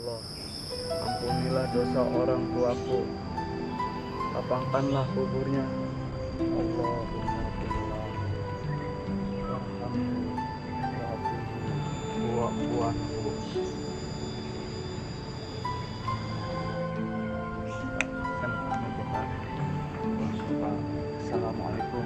Allah, ampunilah dosa orang tuaku, lapangkanlah kuburnya. Allahumma billah warhamhu wa'fuanhu. Kan kami kita bersyukur. Assalamualaikum.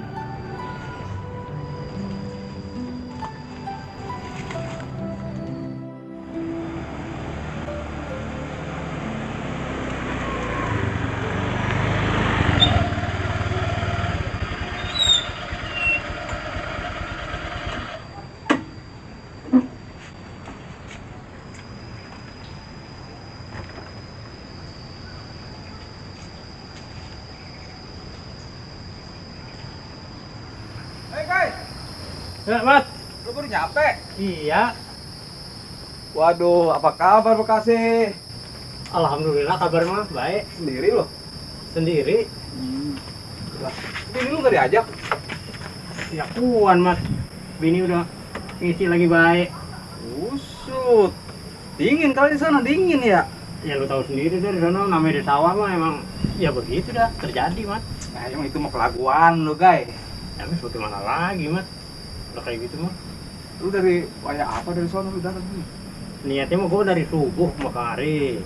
Hei guys, Ya, Mas. lu baru nyampe? Iya. Waduh, apa kabar Bekasi? Alhamdulillah kabar mah baik. Sendiri lo? Sendiri. Lah, bini lu gak diajak? Ya kuan, Mas. Bini udah ngisi lagi baik. Usut. Dingin kali di sana, dingin ya? Ya lu tahu sendiri dari sana namanya di sawah mah emang ya begitu dah terjadi, Mas. Nah, emang itu mah kelakuan lu, guys. Ya Mas bagaimana lagi, Mas? Udah kayak gitu mah. Lu dari kayak apa dari sana lu datang nih? Niatnya mah gua dari subuh makari.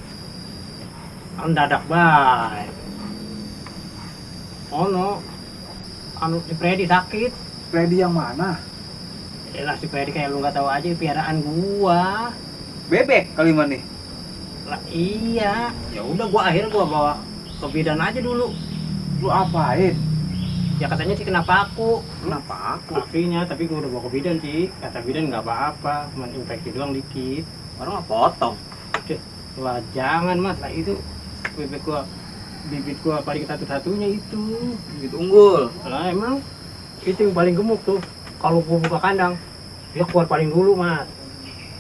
Kan dadak baik. Oh no. Anu si Freddy sakit. Freddy yang mana? Yalah si Freddy kayak lu nggak tahu aja piaraan gua. Bebek kali mana nih? Lah iya, ya udah gua akhirnya gua bawa ke bidan aja dulu. Lu apain? Ya katanya sih kena paku. Kenapa aku? Kakinya, tapi gua udah bawa ke bidan sih. Kata bidan nggak apa-apa, cuma infeksi doang dikit. Orang mah potong. Wah jangan Mas, lah itu bebek gua, bibit gua paling satu-satunya itu. Gitu unggul. Lah emang itu yang paling gemuk tuh. Kalau gua buka kandang, dia keluar paling dulu Mas.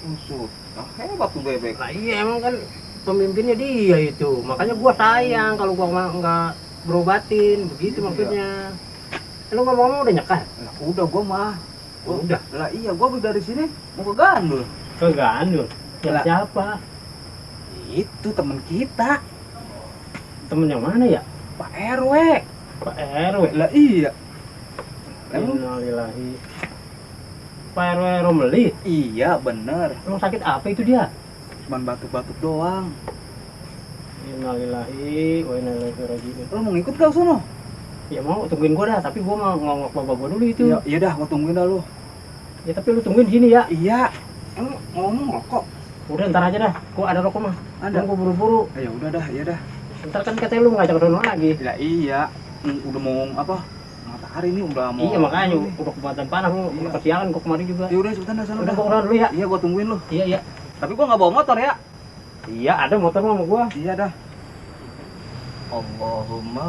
Usut. Ah, hebat tuh bebek. Lah iya emang kan pemimpinnya dia itu. Makanya gua sayang kalau gua nggak berobatin, begitu Iya. maksudnya. Lu ngomong-ngomong udah nyekar? Nah, udah gua mah. Udah. Lah iya, gua dari sini mau ke Gandul. Ke Gandul? Lah. Siapa? Itu temen kita, Temen yang mana ya? Pak RW. Pak RW. Lah iya. Emang Innalillahi. Pak RW Romeli? iya bener. Emang sakit apa itu dia? Cuman batuk-batuk doang. Innalillahi wa inna ilaihi raji'un. Lo mau ngikut gak sono? Ya mau tungguin gua dah, tapi gua mau ngongok bapak gua dulu itu. Iya, iya dah, gua tungguin dah lu. Ya tapi lu tungguin di sini ya. Iya. Emang ngomong rokok? Udah ntar aja dah. Gua ada rokok mah. Ada. Gua buru-buru. Ya udah dah, iya dah. Ntar kan katanya lu ngajak ke sono lagi. Ya iya. Udah mau apa? Matahari nih udah mau. Iya makanya Nih. udah kebatan panas lu, Iya. udah kesiangan gua kemarin juga. Ya udah sebentar dah sana. Udah dah. gua keluar dulu ya. Iya, gua tungguin lu. Iya iya. Tapi gua nggak bawa motor ya. Iya ada motor mah sama gua. Iya dah. Allahumma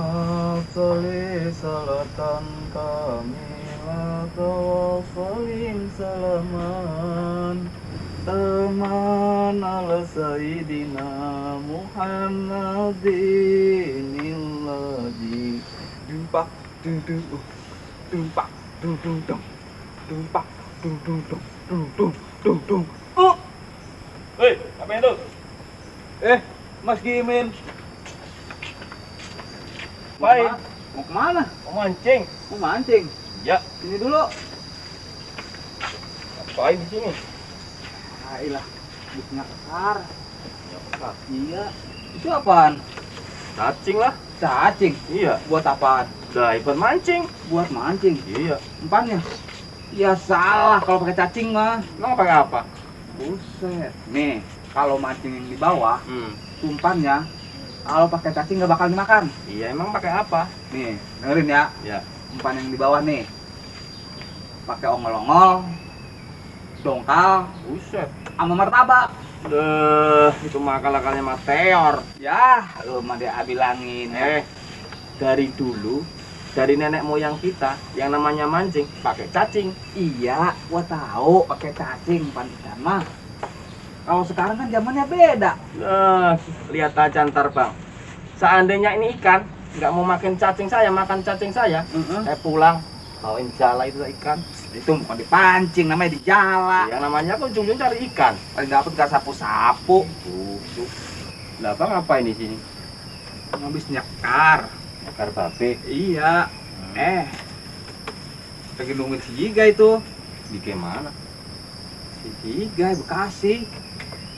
sholli salatan kamilatan wa sallim salaman taman ala sayyidina Muhammadin illadhi dumpak dung dung dumpak dung dung dung dumpak dung dung dung dung dung dung. Oh, hei, apa itu? Mas Gimin. Baik. Mau kemana? Mau mancing. Mau mancing. Ya, Sini dulu. ngapain di sini? Ailah, busnya besar. Iya. Itu apaan? Cacing lah. Cacing. Iya. Buat apaan? Udah ikut mancing. Buat mancing. Iya. Umpannya? Ya salah kalau pakai cacing mah. Emang pakai apa? Buset. Nih, kalau mancing yang di bawah, Hmm. umpannya kalau pakai cacing nggak bakal dimakan. Iya emang pakai apa? Nih, dengerin ya. Ya. Umpan yang di bawah nih. Pakai ongol-ongol, dongkal, Buset. sama martabak. Itu mah akal-akalnya Mateor. Ya, lu mah dia bilangin ya. Dari dulu dari nenek moyang kita yang namanya mancing pakai cacing. Iya, gua tahu pakai cacing umpan ikan mah. Kalau sekarang kan zamannya beda. Lihat aja ntar bang. Seandainya ini ikan nggak mau makan cacing saya, makan cacing saya Heeh. pulang Bawain jala itu ikan. Itu bukan dipancing, namanya di jala. Yang namanya kan ujung-ujung cari ikan. Paling dapet gak sapu-sapu. Tuh. Lah Bang ngapain di sini? Habis nyekar. Bakar babe. Iya. Lagi nungguin si Giga itu. Di mana? Si Giga Bekasi.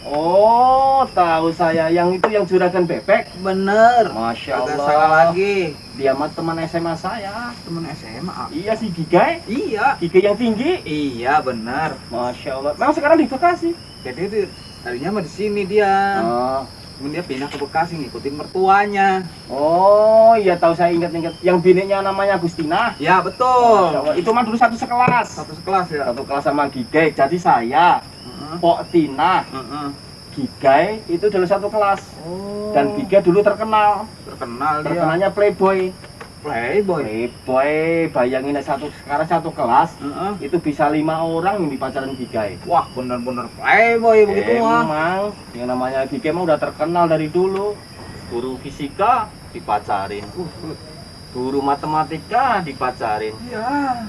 Oh, tahu saya yang itu yang juragan bebek. Bener. Masya Gak Allah. salah lagi. Dia mah teman SMA saya. Temen SMA. Iya si Giga. Iya. Giga yang tinggi. Iya bener. Masya Allah. Memang sekarang di Bekasi. Jadi itu tadinya mah di sini dia. Oh. Kemudian dia pindah ke Bekasi ngikutin mertuanya. Oh, iya tahu saya ingat-ingat. Yang bineknya namanya Agustina. Ya Masya betul. Allah. Itu mah dulu satu sekelas. Satu sekelas ya. Satu kelas sama Giga. Jadi saya, Heeh. Pok Tina, Heeh. Giga itu dulu satu kelas. Oh. Dan Giga dulu terkenal. terkenal dia. Terkenalnya Playboy. Playboy. Playboy, bayangin sekarang satu kelas Heeh. itu bisa 5 orang yang dipacaran Giga. Wah bener-bener Playboy begitu mah. Emang yang namanya Giga mah udah terkenal dari dulu. Guru fisika dipacarin, guru matematika dipacarin. Iya.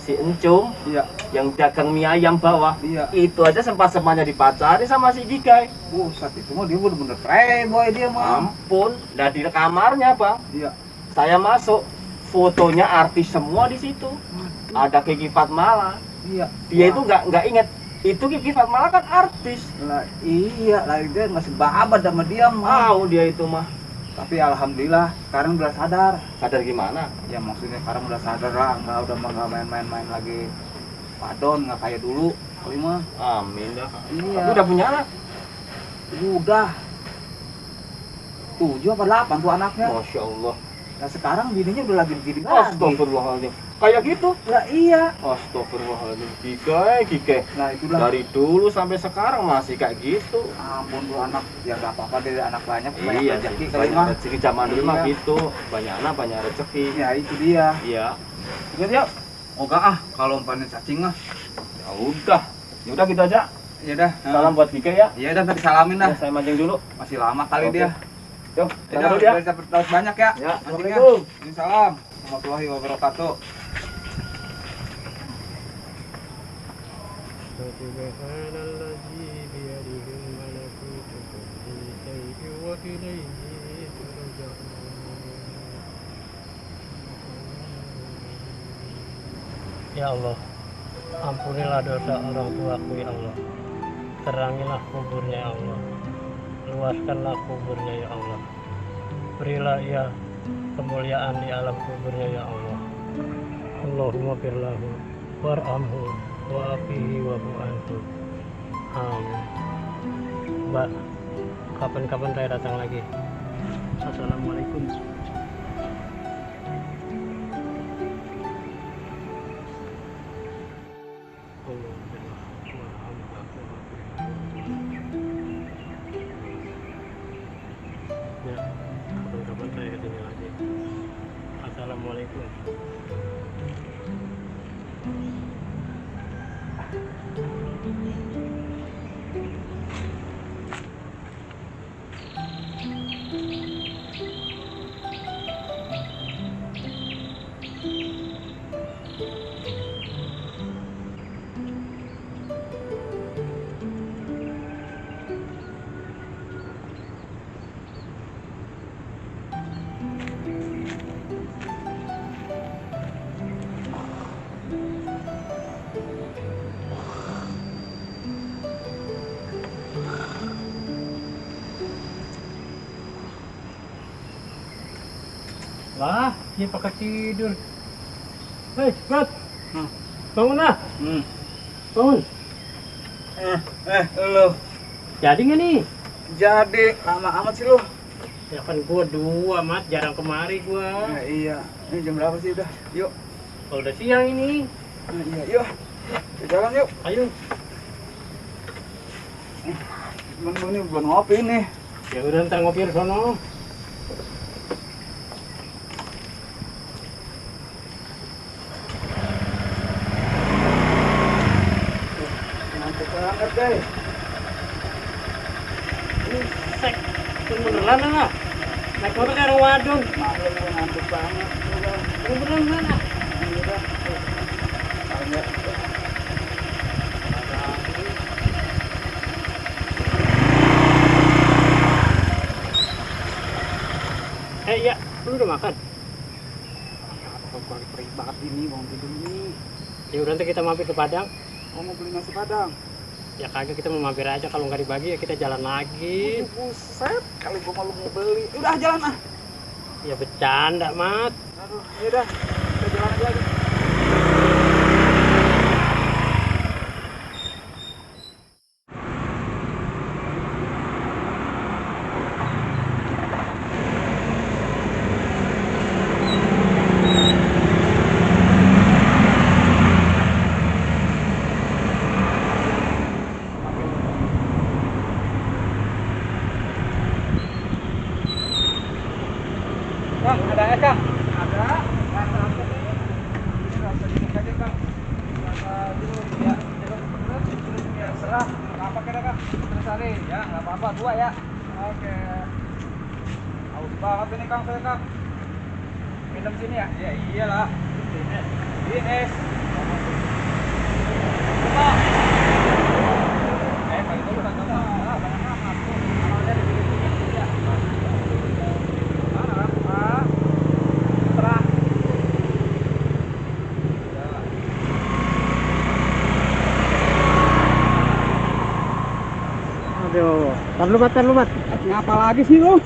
Si Encung Iya. yang dagang mie ayam bawah Iya. itu aja sempat-sempatnya dipacarin sama si Giga. Buset itu mah dia bener-bener Playboy dia mah. Ampun, nah di kamarnya Bang, Iya. saya masuk, fotonya artis semua di situ. Ada Kiki Fatmala. Iya. Dia itu nggak inget itu Kiki Fatmala kan artis. Lah iya, lah dia masih babat sama dia mah. Tahu dia itu mah. Tapi alhamdulillah sekarang udah sadar. Sadar gimana? Ya maksudnya sekarang udah sadar lah, nggak main-main lagi padon, nggak kayak dulu. Kali mah. Amin ya. Iya. Tapi udah punya anak. Udah. 7 apa 8 tuh anaknya. Masya Allah. Nah sekarang bininya udah lagi begini lagi. Astagfirullahaladzim. Kayak gitu. Lah iya. Astagfirullahaladzim. Giga. Nah itulah. Dari dulu sampai sekarang masih kayak gitu. Ampun tuh anak, ya nggak apa-apa deh anak banyak Iya, rezeki sih. kali Banyak mah. rezeki zaman dulu mah Iya. gitu. Banyak anak, banyak rezeki. Ya itu dia. Iya. Ingat ya. Oga kalau umpanin cacing mah. Ya udah. Ya udah gitu aja. Ya dah. Salam buat Giga ya. Iya dah tadi salamin dah. Ya, saya mancing dulu. Masih lama kali Oke. dia. Yuk, Ya kita udah, dulu ya. udah dapat banyak ya. Ya, Mancingnya. Assalamualaikum. Waalaikumsalam warahmatullahi wabarakatuh. Subhanalladzi biyadihi malakutu kulli syai'in wa ilayhi turja'un. Ya Allah, ampunilah dosa orang tuaku ya Allah. Terangilah kuburnya ya Allah. Luaskanlah kuburnya ya Allah. Berilah ia kemuliaan di alam kuburnya ya Allah. Allahumma firlahu warhamhu wa'afihi wa'fu'anhu. Amin. Mbak, kapan-kapan saya datang lagi. Assalamualaikum. Ya, kapan-kapan saya kesini lagi. Assalamualaikum. Lah, dia pakai tidur. Hei, cepat. Bangun lah. Bangun. Lu Jadi nggak nih? jadi lama amat sih lu. Ya kan gua 2, Mat. Jarang kemari gua. Nah, iya. Ini jam berapa sih udah? Yuk. Oh, udah siang ini. Nah, iya, yuk. Kita jalan yuk. Ayo. Temen ini belum ngopi nih. Ya udah ntar ngopi di sono. Mantap banget deh. Sek. Beneran lah. Naik motor kayak orang wadon. Mantap banget. Beneran mana? Udah. ya. Iya, lu udah makan? Kok perih banget ini bang tidur ini. Ya udah nanti kita mampir ke Padang. Mau beli nasi padang. Ya kagak, kita mau mampir aja, kalau nggak dibagi ya kita jalan lagi. Buset, kali gua malu mau beli. Udah jalan ah. Ya bercanda, Mat. Aduh, ya udah. Kita jalan aja lagi. Kang, ada es Kang? Ada. Rasa apa nih? Ini rasa jeruk aja Kang. Rasa jeruk ya. Jeruk ya serah. Apa kira Kang? Terus hari ya, nggak apa-apa 2 ya. Oke. Haus banget ini Kang saya Kang. Minum sini ya? Iya iyalah. Ini es. Kali dulu kan banyak amat. Kalau ada di sini ya. Aduh, tar lu mat. Ngapa lagi sih lu?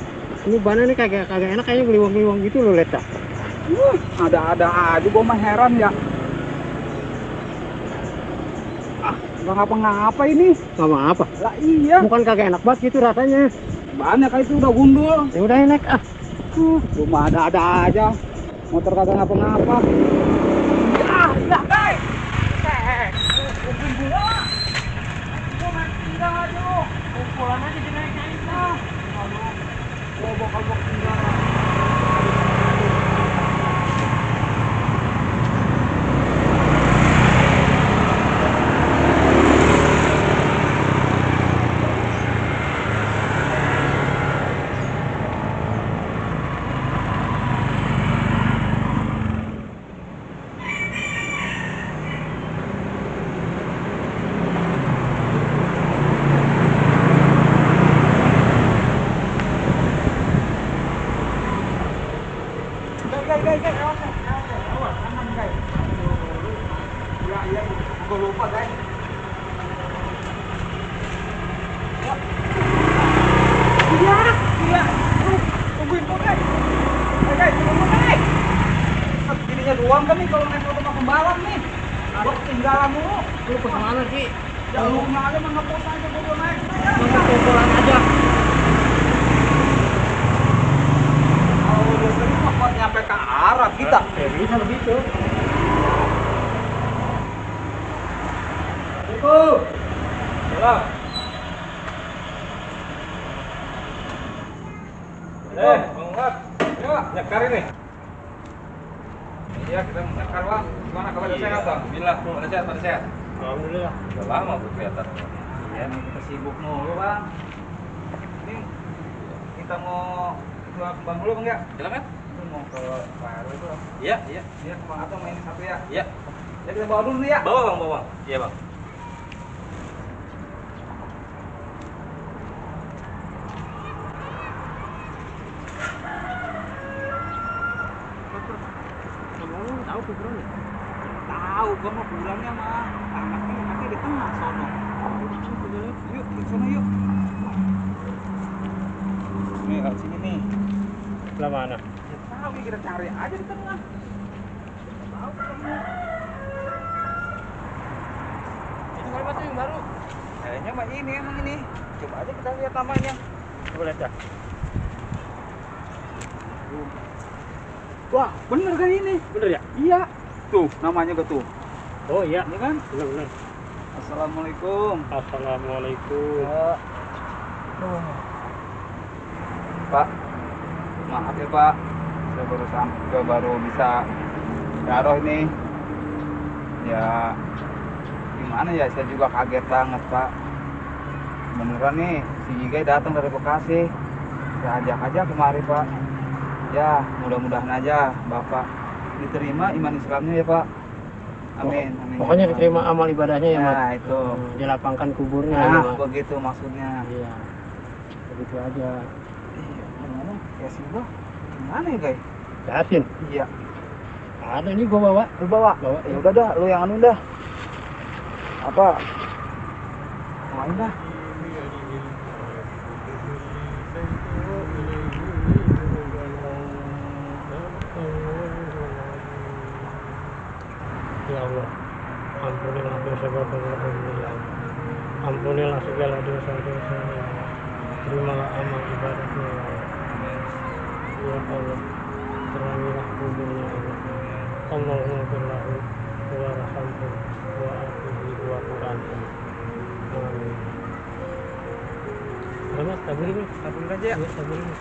Ini bannya nih kagak enak, kayaknya geliwang gitu lo, lihat dah. Ada aja gua mah heran ya. Nggak ngapa-ngapa ini. Sama apa? Lah iya. Bukan kagak enak banget gitu rasanya. Banyak itu udah gundul. Ya udah enak ah. Cuma ada aja. Motor kagak ngapa-ngapa. Ya, guys. Kumpulin bola. Gua main tinggal aja lu. Kumpulan aja dinaik-naik lah. Aduh. Gua bokal-bokal tinggal. Guys, awas, aman guys. Iya, gua lupa guys. Iya, tungguin gua guys. Guys, tunggu guys. Segininya doang kan nih kalau naik motor sama pembalap nih. Gua ketinggalan mulu. Lu ke mana sih? Ya lu aja mah ngepos aja gua naik. Masa kumpulan aja. Kalau udah sering mah kuat nyampe ke Arab kita. Ya bisa begitu. Salam. Bang Muhammad. Ya, nyekar ini. Iya, kita nyekar, Bang. Gimana kabar sehat, Bang? Alhamdulillah, pada sehat. Alhamdulillah. Udah lama berkelihatan. Iya, kita sibuk mulu, Bang. Ini kita mau ke Bang dulu, Bang ya? Silakan. Itu mau ke Pak RW itu. Iya. Iya, Bang atau main satu ya? Iya. Ya kita bawa dulu nih ya. Bawa, Bang. Iya, Bang. Kamu tahu kuburannya? Tahu, gua mau kurangnya mah. Anaknya di tengah sono. Yuk, ke sono yuk. Nih, kalau sini nih. Sebelah mana? Ya tahu nih, kita cari aja di tengah. Tahu ketemu. Itu kan batu yang baru. Kayaknya mah ini emang ini. Coba aja kita lihat namanya. Coba lihat dah. Wah, bener kan ini? Bener ya? Iya. Tuh, namanya ke tuh. Oh iya. Ini kan? Bener. Assalamualaikum. Assalamualaikum. Pak, maaf ya Pak, saya baru bisa taruh ini. Ya, gimana ya, saya juga kaget banget Pak. Beneran nih, si Igai datang dari Bekasi. Saya ajak aja kemari Pak. Ya, mudah-mudahan aja Bapak diterima iman Islamnya ya Pak. Amin, amin. Pokoknya diterima amal ibadahnya ya, Mat. Ya, itu. Dilapangkan kuburnya. Nah, ya, Mat. begitu maksudnya. Iya. Begitu aja. Iya, gimana? Ya sih gua. Gimana ya, guys? Yasin. Iya. Ada nih gua bawa. Lu bawa? Bawa. Ya udah dah, lu yang anu dah. Apa? Main dah. Ya Allah, ampunilah dosa-dosa ya. Ampunilah segala dosa-dosa. Terimalah amal ibadahnya ya Allah. Ya Allah, terangilah kuburnya ya Allah. Allahumma billahu wa rahamhu wa afihi wa qur'anhu. Amin. Mas, tabur ini. Tabung aja ya. Ya, tabur ini.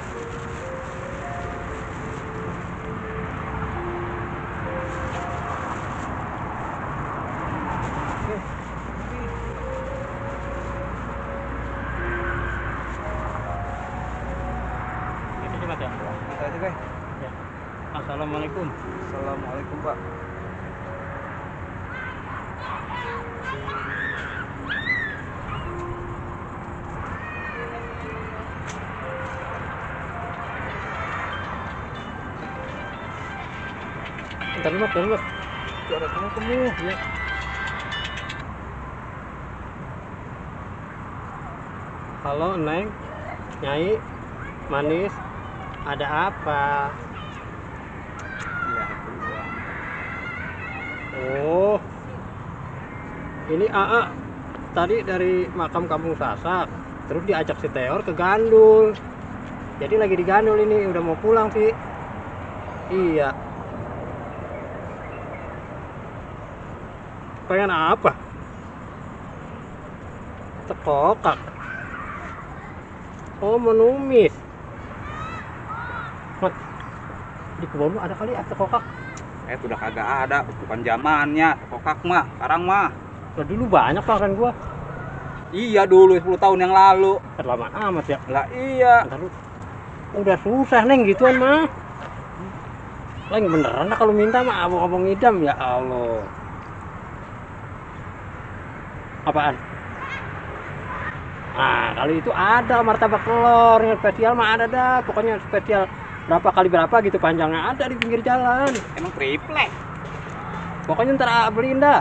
Itu cuma ya. Nanti aja, guys. Ya. Assalamualaikum. Assalamualaikum, Pak. Bentar dulu, Mas. Ada kamu. Ya. Halo, Neng. Nyai. Manis. Ada apa? Iya, itu gua. Oh. Ini AA tadi dari makam Kampung Sasak. Terus diajak si Teor ke Gandul. Jadi lagi di Gandul ini, udah mau pulang sih. Iya. Pengen apa? Tekokak. Oh, menumis. Mat, di kebun lu ada kali tekokak. Udah kagak ada, bukan zamannya. Kokak mah, sekarang mah. Lah dulu banyak lah kan gua. Iya dulu 10 tahun yang lalu. Terlama amat ya. Lah iya. Ntar lu. Udah susah Neng gituan mah. Lah beneran lah kalau minta mah abang-abang ngidam ya Allah. Apaan? Nah, kalau itu ada martabak telur yang spesial mah ada dah. Pokoknya spesial berapa kali berapa gitu panjangnya ada di pinggir jalan. Emang triplek. Pokoknya ntar beliin dah.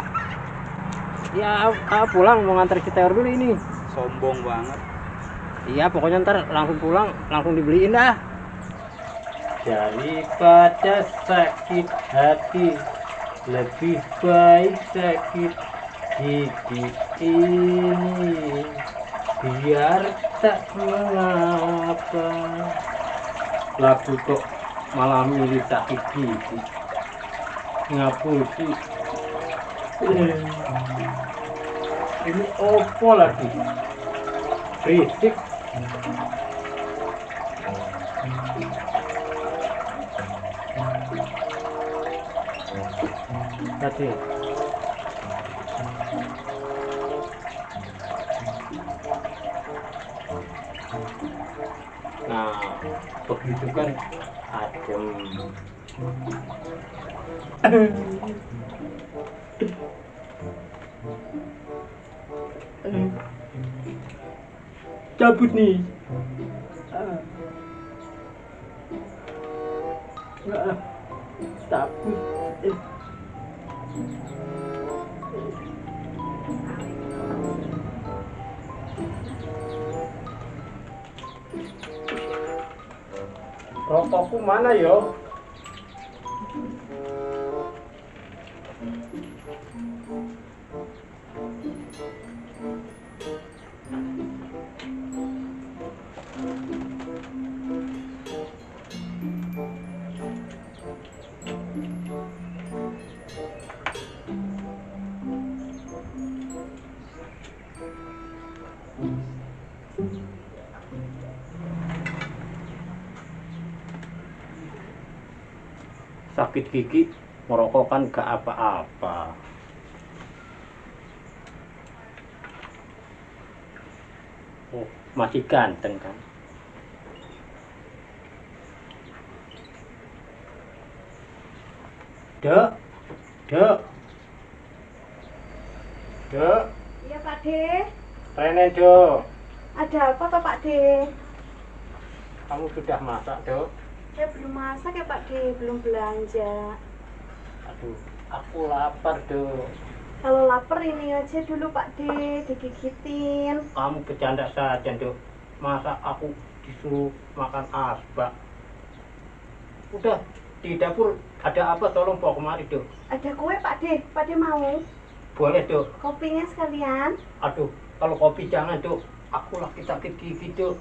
Ya, pulang mau nganter si Teor dulu ini. Sombong banget. Iya, pokoknya ntar langsung pulang, langsung dibeliin dah. Daripada sakit hati, lebih baik sakit gigi ini. Biar tak mengapa. Lagu kok malah milih sakit gigi. Ngapusi. Ini opo lagi? Berisik. Tadi. Nah, begitu kan adem. Cabut nih. Enggak. Cabut. Rokokku mana yo? Sakit gigi merokok kan gak apa-apa. Oh, masih ganteng kan? Dek, Dok, Iya Pak D. Rene Dok. Ada apa toh Pak D? Kamu sudah masak Dok? Saya belum masak ya Pak D, belum belanja. Aduh, aku lapar Dok. Kalau lapar ini aja dulu Pak D, digigitin. Kamu bercanda saja Dok. Masa aku disuruh makan asbak? Udah, di dapur ada apa tolong bawa kemari Dok. Ada kue Pak D mau? Boleh Dok. Kopinya sekalian. Aduh, kalau kopi jangan Dok. Aku lagi sakit gigi Dok.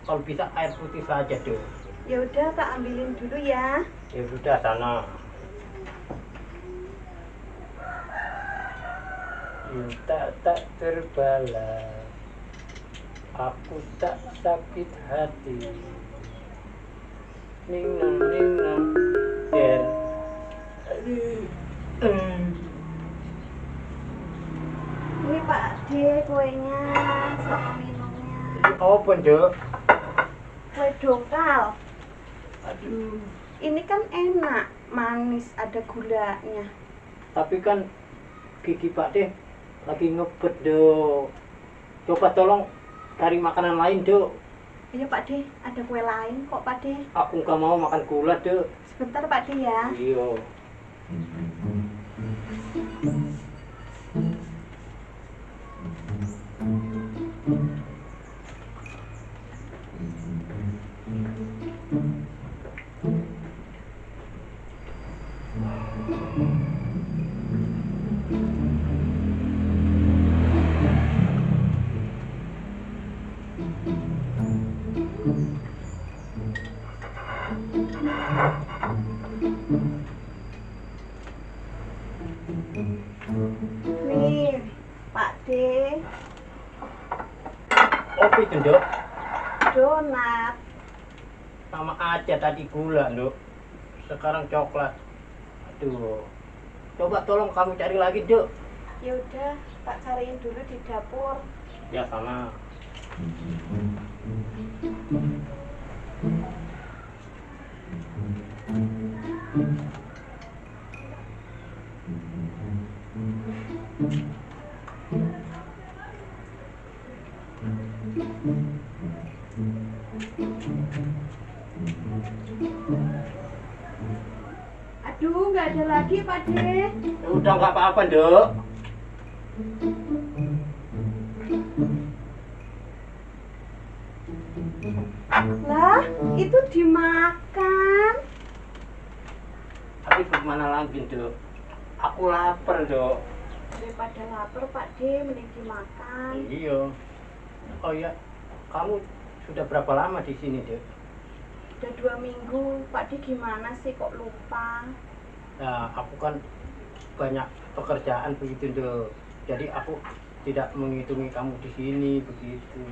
Kalau bisa air putih saja Dok. Ya udah tak ambilin dulu ya. Ya sudah sana. Cinta tak terbalas, aku tak sakit hati. Ningnong ningnong, der. Ini Pak D kuenya sama minumnya. Apa Dok? Kue dongkal. Aduh. Ini kan enak, manis, ada gulanya. Tapi kan gigi Pak De lagi ngebet Dok. Coba tolong cari makanan lain Dok. Iya Pak D, ada kue lain kok Pak D. Aku nggak mau makan gula Dok. Sebentar Pak D ya. Iya. Nih, Pak D, Kopi tuh Dok. donat. Sama aja tadi gula Dok. Sekarang coklat. Aduh. Coba tolong kamu cari lagi Dok. Ya udah, tak cariin dulu di dapur. Ya sana. Aduh, nggak ada lagi Pak D. Ya udah nggak apa-apa Dok. Lah, itu dimakan. Tapi bagaimana lagi Dok? Aku lapar Dok. Daripada lapar Pak D, mending dimakan. Iya. Oh ya, kamu sudah berapa lama di sini Dok? Udah 2 minggu. Pak D gimana sih kok lupa? Nah, aku kan banyak pekerjaan begitu Dok. Jadi aku tidak menghitungi kamu di sini begitu.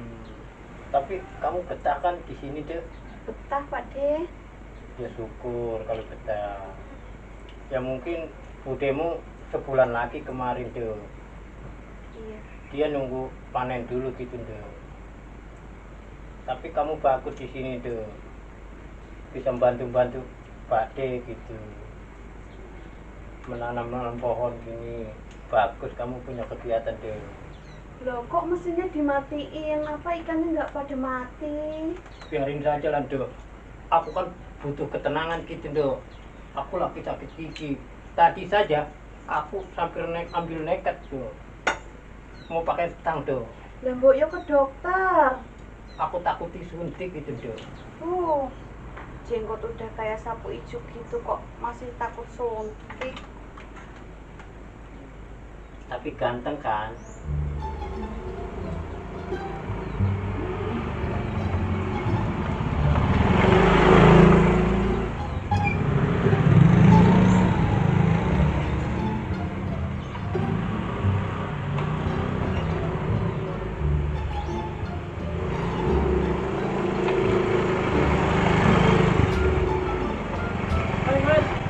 Tapi kamu betah kan di sini Dok? Betah Pak D. Ya syukur kalau betah. Ya mungkin budemu sebulan lagi kemarin Dok. Iya. Dia nunggu panen dulu gitu Dok. Tapi kamu bagus di sini Dok. Bisa bantu-bantu Pak D gitu. Menanam pohon gini bagus, kamu punya kegiatan Dok. Loh, kok mesinnya dimatiin? Apa ikannya nggak pada mati? Biarin saja lah Dok. Aku kan butuh ketenangan gitu Dok. Aku lagi sakit gigi. Tadi saja aku ambil nekat Dok. Mau pakai stang Dok. Lah mbok yo ke dokter. Aku takut disuntik gitu Dok. Jenggot udah kayak sapu ijuk gitu kok masih takut suntik. Tapi ganteng kan?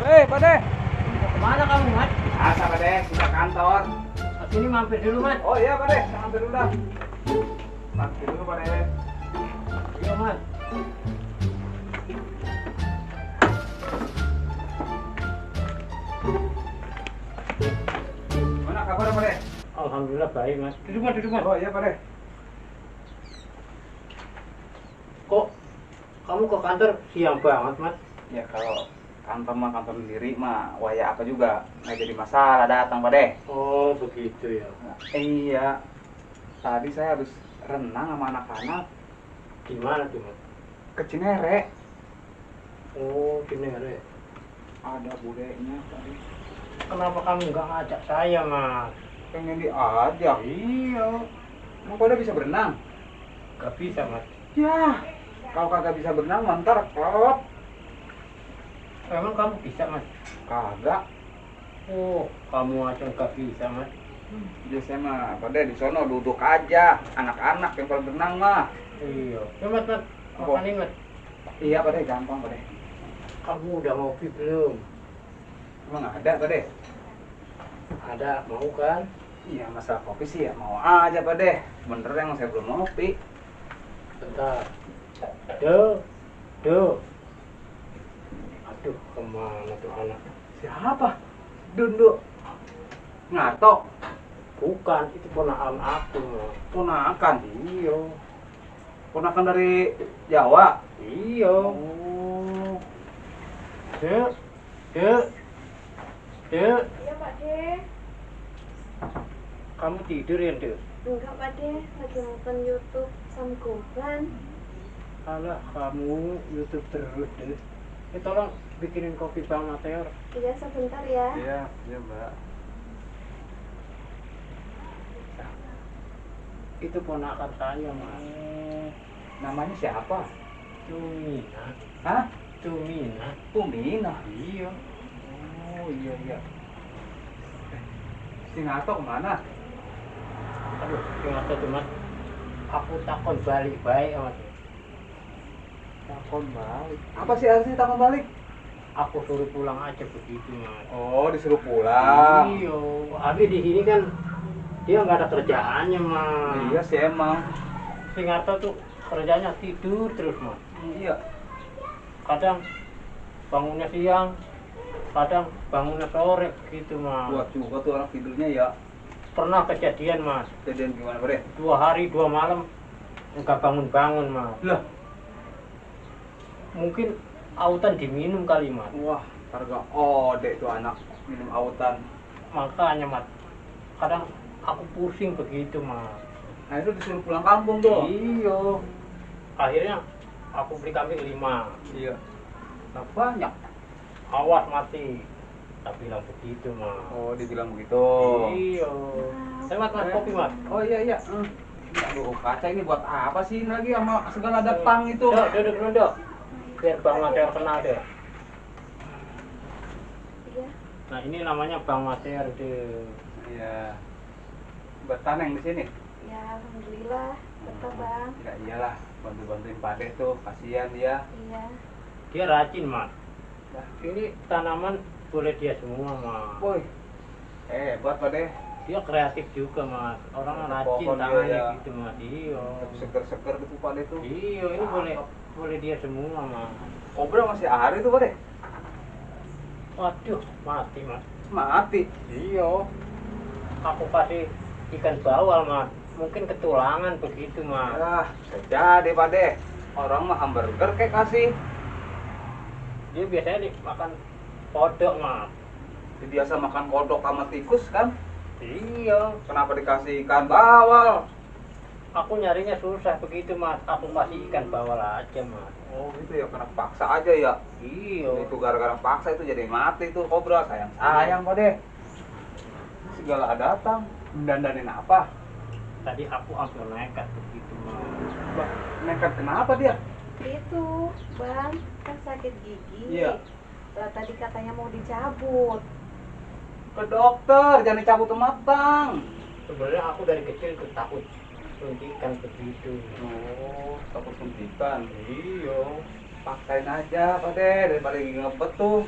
Hei, Pak De. Kemana kamu Mat? Asa Pak De, sudah kantor. Sini mampir dulu Mat. Oh iya Pak De, hampir udah. Mampir dulu Pak De. Iya Mat. Mana kabar Pak De? Alhamdulillah baik mas. Duduk mas, duduk mas. Oh iya Pak De. Kok kamu ke kantor siang banget mas? Ya kalau kantor mah kantor sendiri mah waya apa juga nggak jadi masalah datang Pak De. Oh begitu ya. Iya. Tadi saya habis renang sama anak-anak Gimana tuh mas? ke Cinere. Oh Cinere. Ada budenya tadi. Kenapa kamu nggak ngajak saya mas? Pengen diajak. Iya. Emang Pak De bisa berenang? Gak bisa mas. Ya. Kalau kagak bisa berenang ntar klop. Emang kamu bisa mas? Kagak. Oh kamu aja nggak bisa mas. Biasanya mah Pak De di sono duduk aja. Anak-anak yang kalau berenang mah. Iya. Ya mas, Apa? makan mas. Iya Pak De gampang Pak De. Kamu udah ngopi belum? Emang ada Pak De? Ada, mau kan? Iya masalah kopi sih ya mau aja Pak De. Bener emang saya belum ngopi. Bentar. Duh. Aduh, kemana tuh anak? Siapa? Dundu. Ngatok. Bukan, itu ponakan aku. Mas. Ponakan. Iya. Ponakan dari Jawa. Iya. Oh. Dek. Iya Pak De. Kamu tidur ya, Dek? Enggak Pak De, lagi nonton YouTube sama Goban. Alah, kamu YouTube terus, Dek. Tolong bikinin kopi Bang Mateor. Iya sebentar ya. Iya, iya Mbak. Itu ponakan saya, Mas. Namanya siapa? Tumina. Hah? Tumina. Tumina. Iya. Oh iya iya. Si Ngatok kemana? Aduh, gimana tuh, Mas? Aku takon balik baik, Mas. Takon balik. Apa sih artinya takon balik? Aku suruh pulang aja begitu, Mas. Oh disuruh pulang. Iya, tapi di sini kan dia nggak ada kerjaannya, Mas. Iya sih emang. Si Ngarto tuh kerjanya tidur terus, Mas. Iya. Kadang bangunnya siang, kadang bangunnya sore gitu, Mas. Buat juga tuh orang tidurnya ya. Pernah kejadian, Mas. Kejadian gimana Bre? 2 hari 2 malam nggak bangun-bangun, Mas. Lah. Mungkin autan diminum kali, Mas. Wah, harga ode tuh anak minum autan. Makanya, Mas. Kadang aku pusing begitu, Mas. Nah itu disuruh pulang kampung tuh. Iya. Akhirnya aku beli kambing 5. Iya. Nah, banyak. Awas mati. Tak bilang begitu, Mas. Oh dibilang begitu. Iya. Saya Mas, kopi, Mas. Oh iya iya. Aduh kaca ini buat apa sih ini lagi sama segala ada pang itu? Dok, duduk dulu, Dok. Biar Bang Mateor kenal deh. Iya. Nah, ini namanya Bang Mateor deh. Iya. Betah yang di sini. Ya alhamdulillah. Betah Bang. Ya iyalah, bantu-bantuin Pak De tuh, kasihan dia. Iya. Dia rajin, Mas. Nah, ini tanaman boleh dia semua, Mas. Woi. Hebat Pak De. Dia kreatif juga, Mas. Orang Ada rajin pohon tangannya dia, ya. gitu, Mas. Iya. Seger-seger gitu Pak De tuh. Iya, ini boleh dia semua, Mas. Kobra masih ada itu Pak De. Waduh, mati, Mas. Mati. Iya. Aku kasih ikan bawal, Mas. Mungkin ketulangan begitu, Mas. Ya, bisa jadi Pak De. Orang mah hamburger kayak kasih. Dia biasanya makan kodok, Mas. Dia biasa makan kodok sama tikus kan? Iya. Kenapa dikasih ikan bawal? Aku nyarinya susah begitu, Mas. Aku kasih ikan bawal aja, Mas. Oh gitu ya, karena paksa aja ya. Iya. Itu gara-gara paksa itu jadi mati tuh kobra. Sayang Pak De. Segala datang. Dandanin apa? Tadi aku hampir nekat begitu, Mas. Bah, nekat kenapa dia? Itu Bang, kan sakit gigi. Iya. Lah tadi katanya mau dicabut. Ke dokter, jangan dicabut matang. Sebenarnya aku dari kecil tuh takut suntikan begitu. Oh, takut suntikan. Iya. Paksain aja Pak De, daripada gigi ngebet tuh.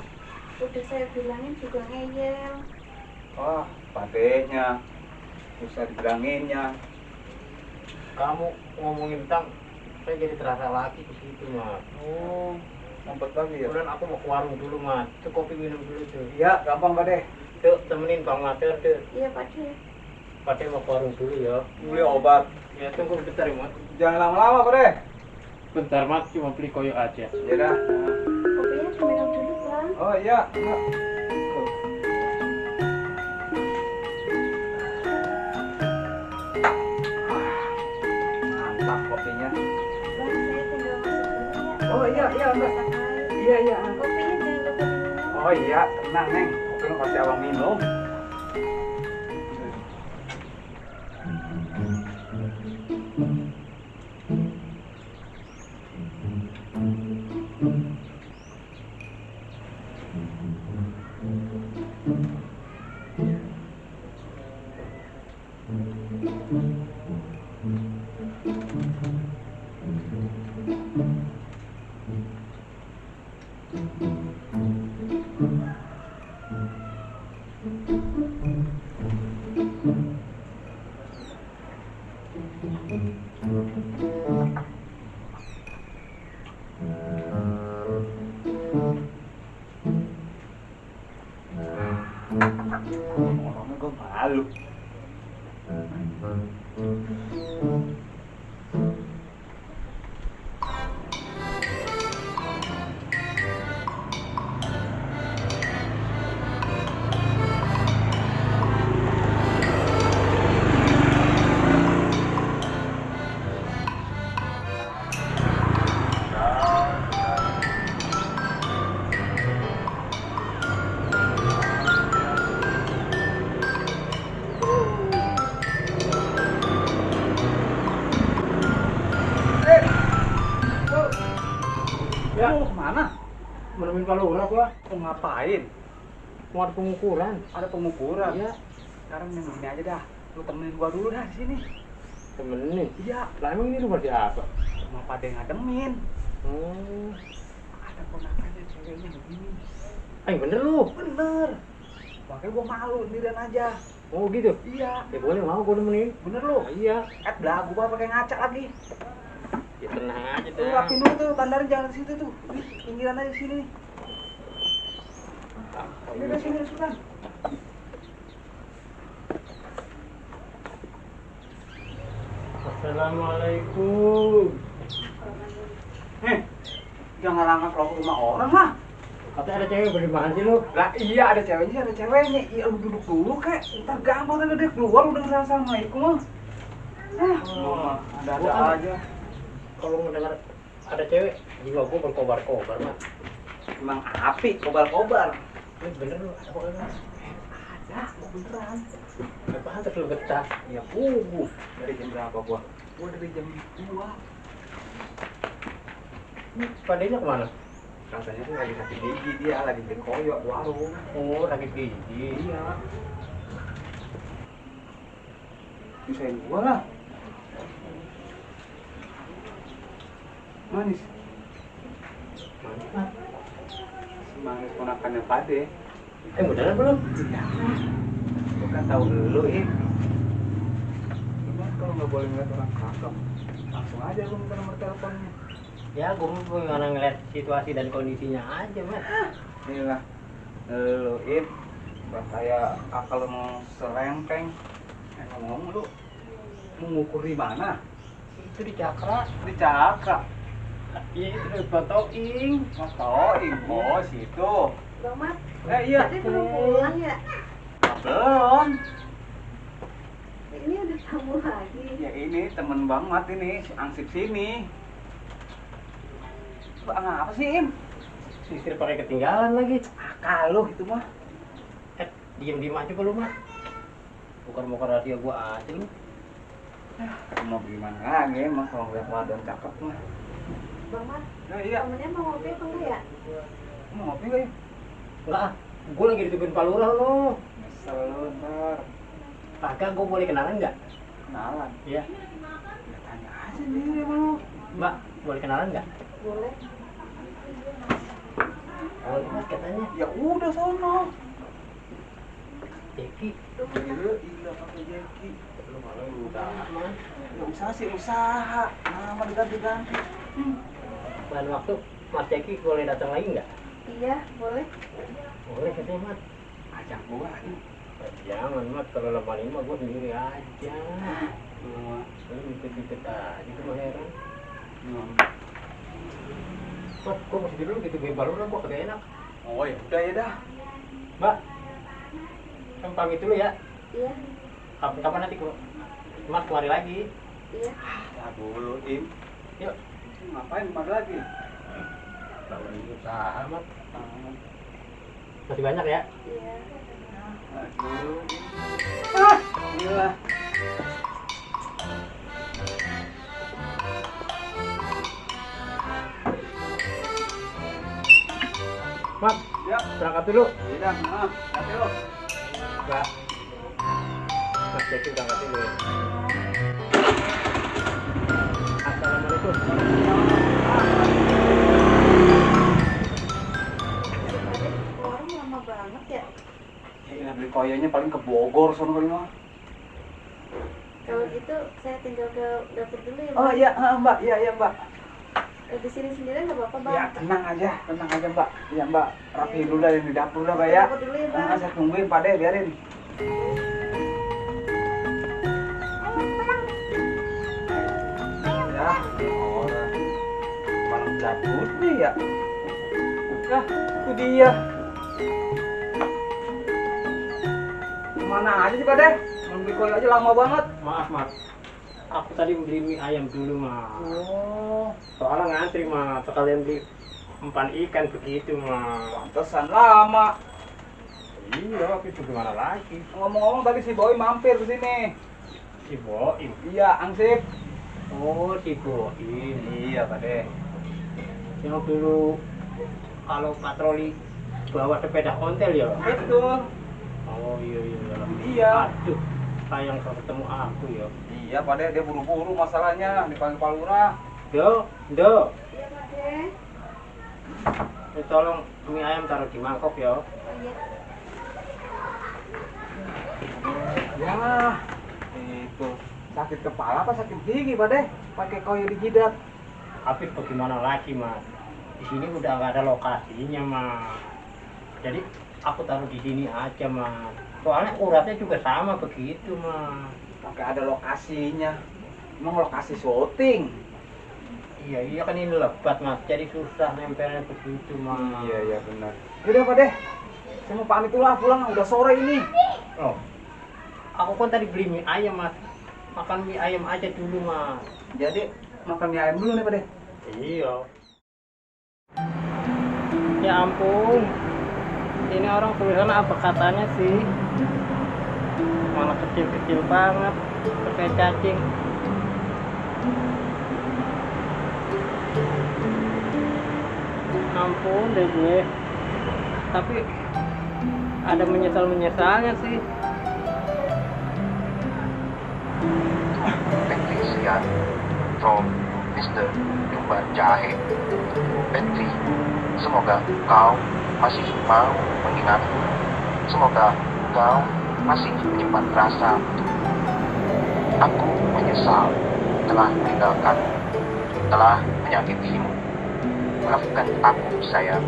Udah saya bilangin juga ngeyel. Wah, Pak De-nya susah dibilanginnya. Kamu ngomongin tentang saya jadi terasa lagi begitu, Mas. Oh, ngumpet lagi ya? Kemudian aku mau ke warung dulu, Mas. Tuh kopi minum dulu tuh. Iya, gampang Pak De. Tuh temenin Bang Mateor tuh. Iya Pak De. Pade mau ke warung dulu ya. Beli obat. Ya tunggu bentar ya, Mat. Jangan lama-lama, Pak deh. Bentar, Mat, cuma beli koyo aja. Ya dah. Kopinya diminum dulu, Bang. Oh iya. Enggak. Mantap kopinya. Bang, saya tinggal masuk dulu ya. Oh, iya, iya, Mbak. Masak air. Iya, iya. Kopinya jangan lupa diminum. Oh iya, tenang, Neng. Kopi mau kasih abang minum. Orangnya gue malu. Ya, Lu kemana? menemuin palura gua. Mau ngapain? Mau ada pengukuran. Ada pengukuran. Iya, Sekarang yang gini aja dah. Lu temenin gua dulu dah di sini. temenin. Iya. Lah emang ini rumah siapa? Mau pada ngademin. Oh, Ada ponakannya ceweknya begini. yang bener lu. Bener. Makanya gua malu sendirian aja. Oh gitu. Iya. Ya boleh, mau gua nemenin. Bener lu. Nah, iya. Belagu gua pakai ngaca lagi. Ya tenang aja Lu rapiin dulu tuh, bandarin jangan di situ tuh. Di pinggiran aja sini. Ini udah sini Sultan. Assalamualaikum. Jangan langkah rokok rumah orang lah. Katanya ada cewek bagaimana sih lu? Lah iya ada ceweknya, ada ceweknya. Iya lu duduk dulu kek. Ntar gampang kan dia keluar udah assalamualaikum mah. Ada Gua kan- aja. Kalau mendengar ada cewek, jiwa gua berkobar-kobar, Mat. Emang api kobar-kobar. Ini bener lu, ada apa enggak? Ada, beneran. Apaan terus lu getah? Ya dari jam berapa gua? Gua dari jam 2. Ini padanya kemana? Katanya sih lagi sakit gigi dia, lagi bikin koyok di warung. Oh, sakit gigi. Iya. Pisahin gua lah. Manis. Mantap. Manis ponakannya Pade. Beneran belum? Iya. Gua kan tahu dulu, Gimana kalau nggak boleh ngeliat orang cakep? Langsung aja lu minta nomor teleponnya. Ya, gua mau ngeliat situasi dan kondisinya aja, Mat. Inilah, lu buat saya akal lu mau serempeng. Ngomong lu mau ngukur di mana? Itu di Cakra. Di Cakra. Iya, itu di fotoing. Fotoin, oh situ. Bang Mat, Iya. tadi belum pulang ya? Belum. Ini ada tamu lagi. Ya ini temen Bang Mat ini, si Angsip sini. Bang apa sih, Im? Sisir pakai ketinggalan lagi. Kalau itu mah. Diem-diem aja lu, Mat. Bukan mau ke rahasia gua aja lu. Mau gimana lagi emang kalau ngeliat wadon cakep mah. Bang Mat, Ya iya. temennya mau ngopi apa enggak ya? Mau ngopi gak ya? Enggak ah, gua lagi ditungguin Pak Lurah lu. Nyesel lu ntar. Kagak, gua boleh kenalan nggak? Kenalan. Iya. Ya tanya aja sendiri sama lu. Mbak, boleh kenalan nggak? Boleh. Boleh, Mas, katanya. Ya udah sono. Jeki. Iya pakai Jeki. Lu malah udah, Mas. Ya usaha sih usaha. Nama diganti-ganti. Lain waktu, Mas Jeki boleh datang lagi nggak? Iya, boleh. Boleh katanya, Mas. Ajak gua. Jangan mat, kalau lepas ini mah gue sendiri aja. Lu dikit-dikit aja tuh mah heran. Mat, gue mau dulu gitu gue baru lah, gue kagak enak. Oh ya udah ya dah. Mbak, kan pamit dulu ya. Iya, Kapan nanti gue Mas kemari lagi. iya. Ya dulu Im. Yuk. Ngapain kemari lagi? Kalau ini usaha mat. Masih banyak ya? Iya. Dulu. Gila. Mat, Ya, berangkat dulu. udah, hati lo. Mbak, Mas Jeki berangkat dulu. Assalamualaikum. Orang lama banget ya. Ya, beli koyonya paling ke Bogor sono kali mah. Kalau gitu saya tinggal ke dapur dulu ya, Oh Bang. iya, Mbak. Iya, Mbak. Di sini sendiri nggak apa-apa, Bang. Ya, tenang aja, Mbak. Iya, Mbak. Rapiin dulu dah yang di dapur dah, Mbak ya. Dapur dulu ya, Bang. Saya tungguin, Pak deh, biarin. Ya, orang malam cabut nih ya. Nah, itu dia. Kemana aja sih, Pak deh? Beli koyo aja lama banget. Maaf, Mas. Aku tadi beli mie ayam dulu, Mas. Oh, Soalnya ngantri, Mas. Sekalian beli umpan ikan begitu, Mas. pantesan lama. Iya, tapi itu gimana lagi? Ngomong-ngomong tadi si Boy mampir ke sini. Si Boim. Iya, Angsip. Oh, si Boim. Iya, Pak deh. Yang dulu kalau patroli bawa sepeda ontel ya? Betul. Oh iya. Iya. Aduh, sayang kalau ketemu aku ya. Iya, Pak deh, dia buru-buru masalahnya dipanggil Pak Lurah. Do. Iya, Pak De. Tolong mie ayam taruh di mangkok ya. Oh iya. Ya, itu sakit kepala apa sakit gigi, Pak deh? Pakai koyo di jidat. Tapi bagaimana lagi, Mas? Di sini udah nggak ada lokasinya, Mas. Jadi aku taruh di sini aja, Mas. Soalnya uratnya juga sama begitu, Mas. Pakai ada lokasinya. Emang lokasi syuting. Iya kan ini lebat, Mas. Jadi susah nempelnya begitu, Mas. Iya benar. Udah, Pak deh. Saya mau pamit dulu, pulang udah sore ini. Oh. Aku kan tadi beli mie ayam, Mas. Makan mie ayam aja dulu, Mas. Jadi makan mie ayam dulu nih, Pak deh. Iya. Ya ampun. Ini orang tulisannya apa katanya sih? Malah kecil-kecil banget. Pakai cacing. Ampun deh gue. Tapi ada menyesal-menyesalnya sih. Patricia from Mr. Jumbar Jahe. Petri, semoga kau masih mau mengingatku. Semoga kau masih menyimpan rasa untukku. Aku menyesal telah meninggalkanmu, telah menyakitimu. Maafkan aku, sayang.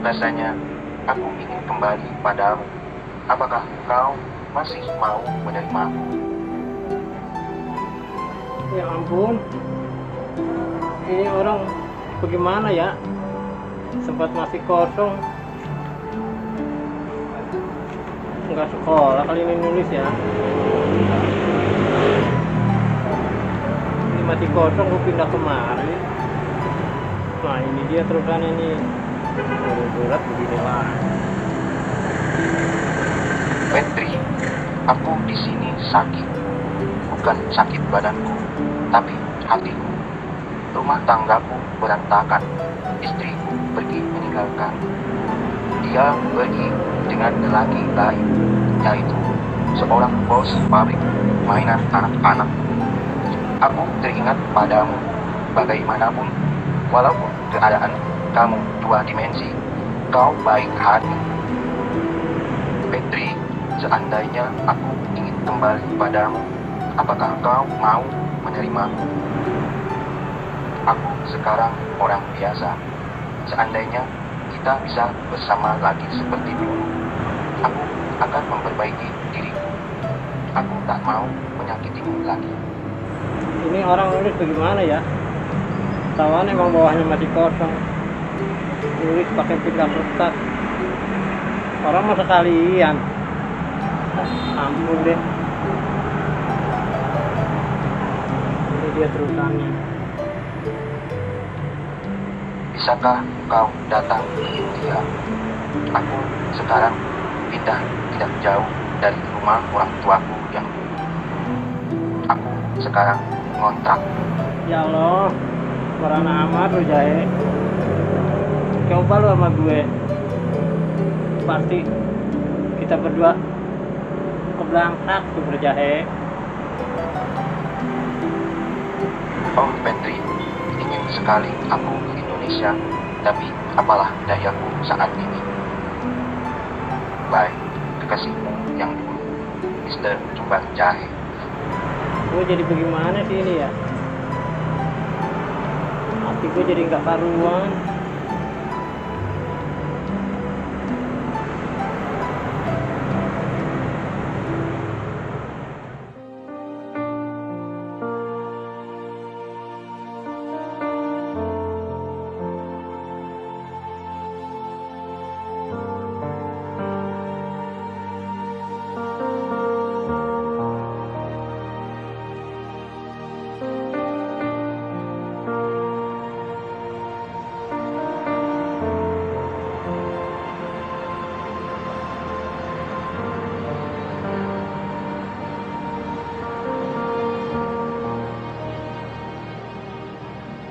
Rasanya aku ingin kembali padamu. Apakah kau masih mau menerimaku? Ya ampun. Ini orang bagaimana ya? Sempat masih kosong. Enggak sekolah kali ini nulis ya. Ini masih kosong, gue pindah kemari. Nah ini dia terusannya nih. Berat begini lah. Petri, aku di sini sakit. Bukan sakit badanku, tapi hatiku. Rumah tanggaku berantakan. Istriku pergi meninggalkan. Dia pergi dengan lelaki lain, yaitu seorang bos pabrik mainan anak-anak. Aku teringat padamu, bagaimanapun, walaupun keadaan kamu dua dimensi, kau baik hati. Petri, seandainya aku ingin kembali padamu, apakah kau mau menerimaku? Aku sekarang orang biasa. Seandainya kita bisa bersama lagi seperti dulu, aku akan memperbaiki diriku. Aku tak mau menyakitimu lagi. Ini orang nulis bagaimana ya? Tawan emang bawahnya masih kosong. Tulis pakai pita kertas. Orang mau sekalian. Ampun deh. Ini dia terusannya. Bisakah kau datang ke India? Aku sekarang pindah tidak jauh dari rumah orang tuaku yang dulu. Aku sekarang ngontrak. Ya Allah, merana amat lu Jahe. Coba lu sama gue. Pasti kita berdua keblangsak tuh berjahe. Oh Petri, ingin sekali aku ke Indonesia, tapi apalah dayaku saat ini. Bye, kekasihmu yang dulu, Mr. Jumbar Jahe. Gue jadi bagaimana sih ini ya? Hati gue jadi nggak karuan.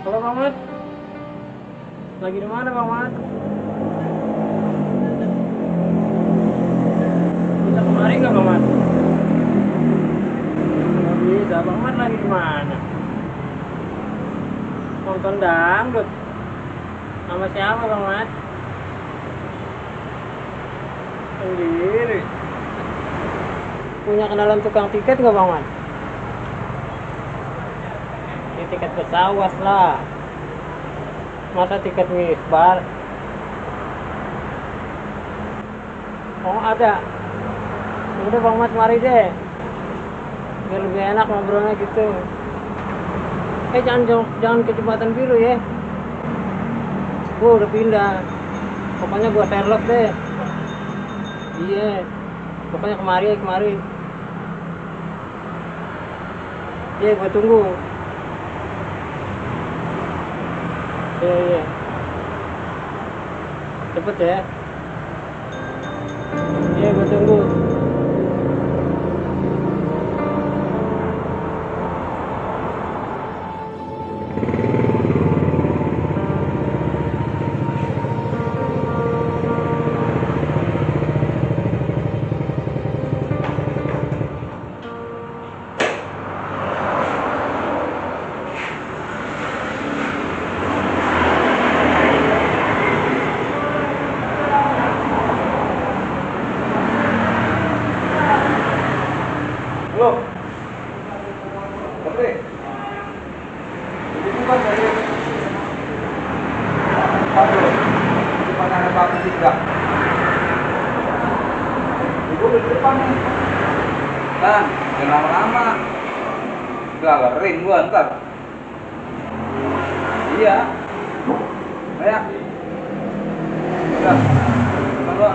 Halo Bang Mat, lagi di mana Bang Mat? Bisa kemari nggak Bang Mat? Nggak bisa, Bang Mat lagi di mana? Nonton dangdut. Sama siapa Bang Mat? Sendiri. Punya kenalan tukang tiket nggak Bang Mat? Tiket pesawat lah, masa tiket misbar? Oh ada, udah Bang Mat mari deh, biar lebih enak ngobrolnya gitu. Jangan ke jembatan biru ya, gua udah pindah, pokoknya gua Sherlock deh. Iya, pokoknya kemari. Iya, gua tunggu. Iya. Cepet ya. Iya, gue tunggu. Halo, Petri. Ini bukan dari Aduh, di depan ada Pak Tiga. Ibu di depan nih. Kan, jangan lama-lama. Udah kering gua ntar. Iya. Ayo. Udah. Halo.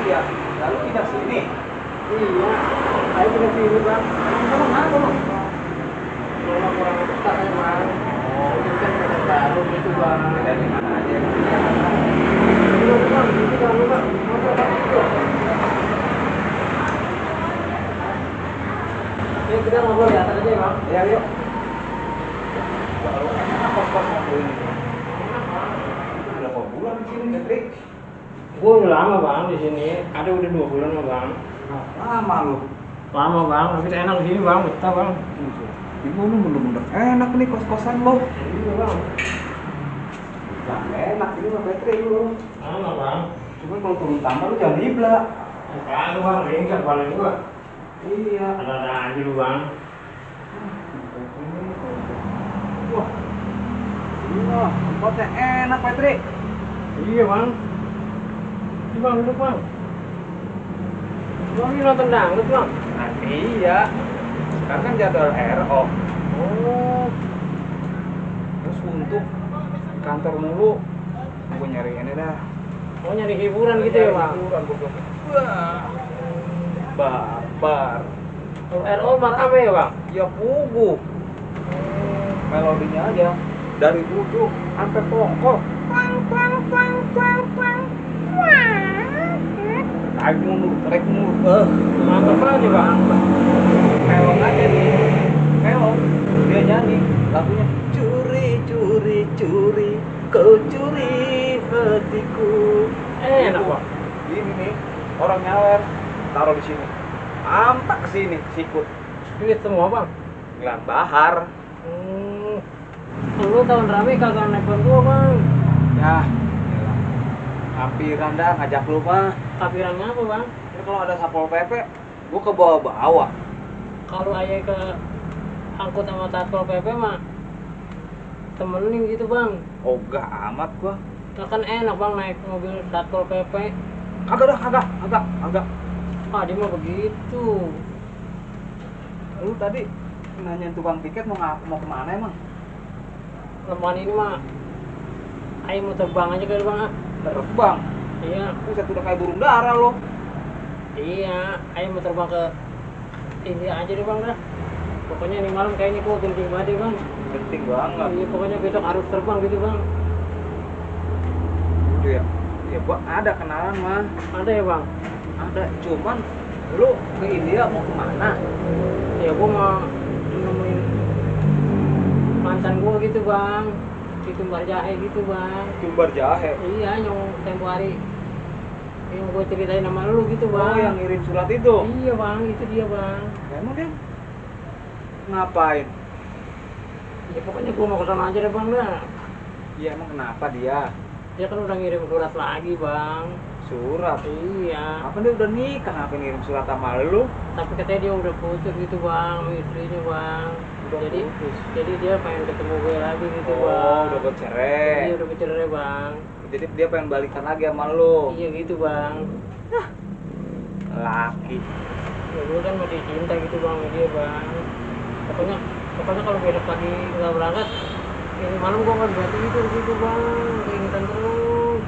Iya, lalu pindah sini. Iya, ayo kita sini Bang. Kamu mana Bang? Rumah kurang besar emang. Oh, ini kan ada baru gitu Bang. Dari mana aja? Udah Bang, ini jangan lupa. Motor Bang itu. Yuk kita ngobrol di atas aja ya Bang. Ya, yuk. Kalau enak kos-kos aku ini. Berapa bulan di sini, Petri? Gue udah lama Bang di sini. Ada udah 2 bulan mah Bang. Lama lu. Lama Bang, tapi enak di sini Bang, betah Bang. Ibu lu bener-bener enak nih kos-kosan lo. Iya Bang. Nah, enak ini mah Petri lu. Lama Bang. Cuma kalau turun tambah lu jangan diblak. Bukan lu bang, ini kan balik gua. Iya. Ada aja lu bang. Wah. Iya, tempatnya enak, Petri. Iya bang. Ini bang, duduk bang. Bang ini nonton dangdut bang. Nah, iya. Sekarang kan jadwal RO. Oh. Terus untuk kantor mulu, gue nyari ini dah. Oh nyari hiburan gitu ya bang. Hiburan gue bilang. Wah. Barbar. Kalau RO mah rame ya bang. Ya pugu. Melodinya aja dari ujung sampai pokok. Tarik mundur. Mantap aja bang. Melon aja nih. Melon. Dia nyanyi lagunya curi, kau curi hatiku. Enak bang. Ini nih orang nyawer taruh di sini. Ampak ke sini sikut. Duit semua bang. Gelang bahar. Lu tahun rame kagak nelfon gua bang. Ya, gila. Kampiran dah ngajak lu mah. Kapirannya apa bang? Ini kalau ada Satpol PP, gua ke bawah-bawah. Kalau ayah ke angkut sama Satpol PP mah temenin gitu bang. Oh, gak amat gua. Nah, kan enak bang naik mobil Satpol PP. Kagak. Ah dia mah begitu. Lu tadi nanyain tukang tiket mau kemana emang? Leman ini mah ayah mau terbang aja kali bang ah. Terbang. Iya. Buset udah kayak burung dara lo. Iya, ayah mau terbang ke India aja deh bang dah. Pokoknya ini malam kayaknya gua genting banget deh, bang. Penting banget. Iya, pokoknya besok harus terbang gitu bang. Itu ya. Ya gua ada kenalan mah. Ada ya bang? Ada, cuman lu ke India mau kemana? Ya gua mau nemuin mantan gua gitu bang. Di Tumbar Jahe gitu bang. Tumbar Jahe. Iya, yang tempo hari yang gua ceritain sama lu gitu Oh, bang. yang ngirim surat itu. Iya bang, itu dia bang. Emang dia ngapain? Ya pokoknya gua mau kesana aja deh bang dah. Iya, emang kenapa dia? Dia kan udah ngirim surat lagi bang. Surat. Iya. Apa dia udah nikah? Ngapain ngirim surat sama lu? Tapi katanya dia udah putus gitu bang, sama istrinya bang. Udah jadi putus. jadi dia pengen ketemu gue lagi gitu Oh, bang. udah bercerai. Iya udah bercerai bang. Jadi dia pengen balikan lagi sama lu. Iya gitu bang. Laki. Ya gue kan masih cinta gitu bang sama dia bang. Pokoknya kalau besok pagi nggak berangkat, ini malam gue nggak bisa tidur gitu bang. Keingetan terus.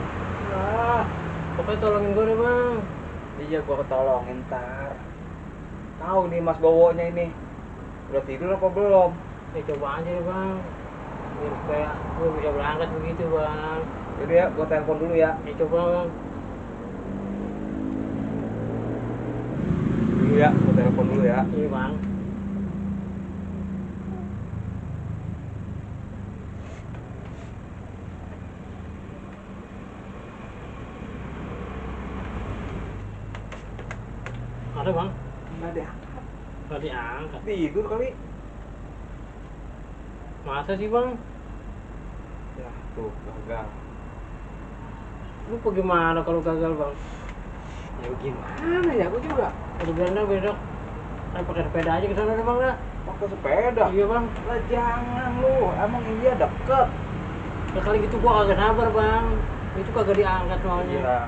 Nah, Pokoknya tolongin gue deh bang. iya gua ketolongin ntar. Tahu nih Mas Bowonya ini. Udah tidur apa belum? Ya coba aja deh bang. Biar supaya gue bisa berangkat begitu bang. Jadi ya, gua telepon dulu ya. Ya coba bang. Dulu ya, gua telepon dulu ya. Iya bang. Ada bang, Enggak deh. nggak diangkat. Tidur kali. Masa sih bang? Ya, tuh gagal. Lu bagaimana kalau gagal bang? Ya gimana ya, gua juga Udah bilang dah besok saya pakai sepeda aja ke sana deh bang dah. pakai sepeda. Iya bang. Lah jangan lu, emang India deket. Ya kali gitu gua kagak sabar bang. Itu kagak diangkat soalnya. Ya,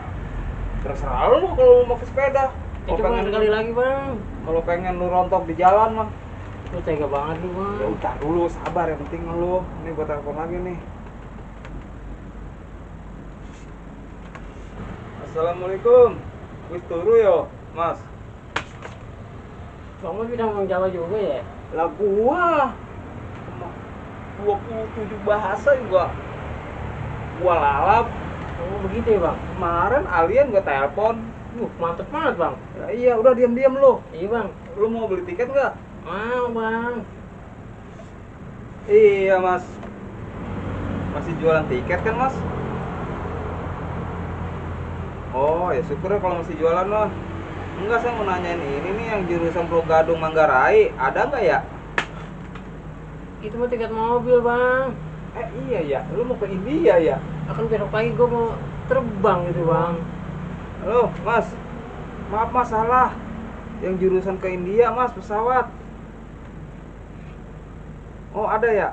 terserah lu kalau mau pakai sepeda. Ya coba sekali lagi bang. Kalau pengen lu rontok di jalan mah. Lu tega banget lu bang. Ya udah dulu, sabar, yang penting lu. Ini gua telepon lagi nih. Assalamualaikum. Wis turu yo, Mas. Bang lu bisa ngomong Jawa juga ya? Lah gua 27 bahasa juga gua lalap. Oh begitu ya bang? Kemarin alien gua telepon. Mantep banget bang. Ya, iya, udah diam-diam lu. Iya bang. Lu mau beli tiket nggak? Mau bang. Iya, Mas. Masih jualan tiket kan, Mas? Oh, ya syukur ya kalau masih jualan loh. Enggak, saya mau nanyain ini nih yang jurusan Pulau Gadung Manggarai, ada nggak ya? Itu mah tiket mobil bang. Iya ya, lu mau ke India ya? Akan besok pagi gua mau terbang gitu bang. Halo, Mas. Maaf mas, salah. Yang jurusan ke India mas, pesawat. Oh ada ya?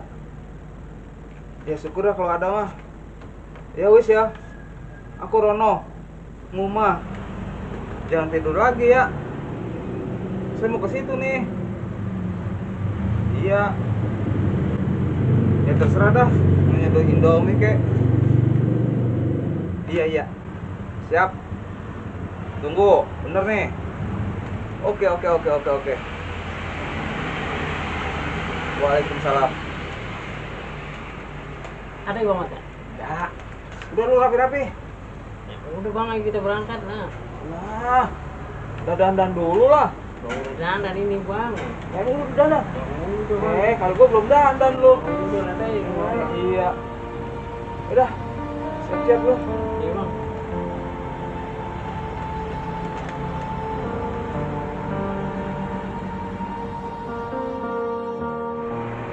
Ya syukur kalau ada mah. Ya wis ya. Aku Rono. Nguma. Jangan tidur lagi ya. Saya mau ke situ nih. Iya. Ya terserah dah. Mau nyodoh Indomie kek. Iya. Siap. Tunggu, bener nih. Oke. Waalaikumsalam. Ada Bang Mat? Ya. Udah lu rapi-rapi. Ya, udah Bang, ayo kita berangkat lah. Lah. Udah dandan dulu lah. Udah dandan ini Bang. Ya lu udah dandan. Ya udah Bang. Kalau gua belum dandan lu. Udah ada ya Bang. Iya. Udah. Siap-siap lu. Iya Bang.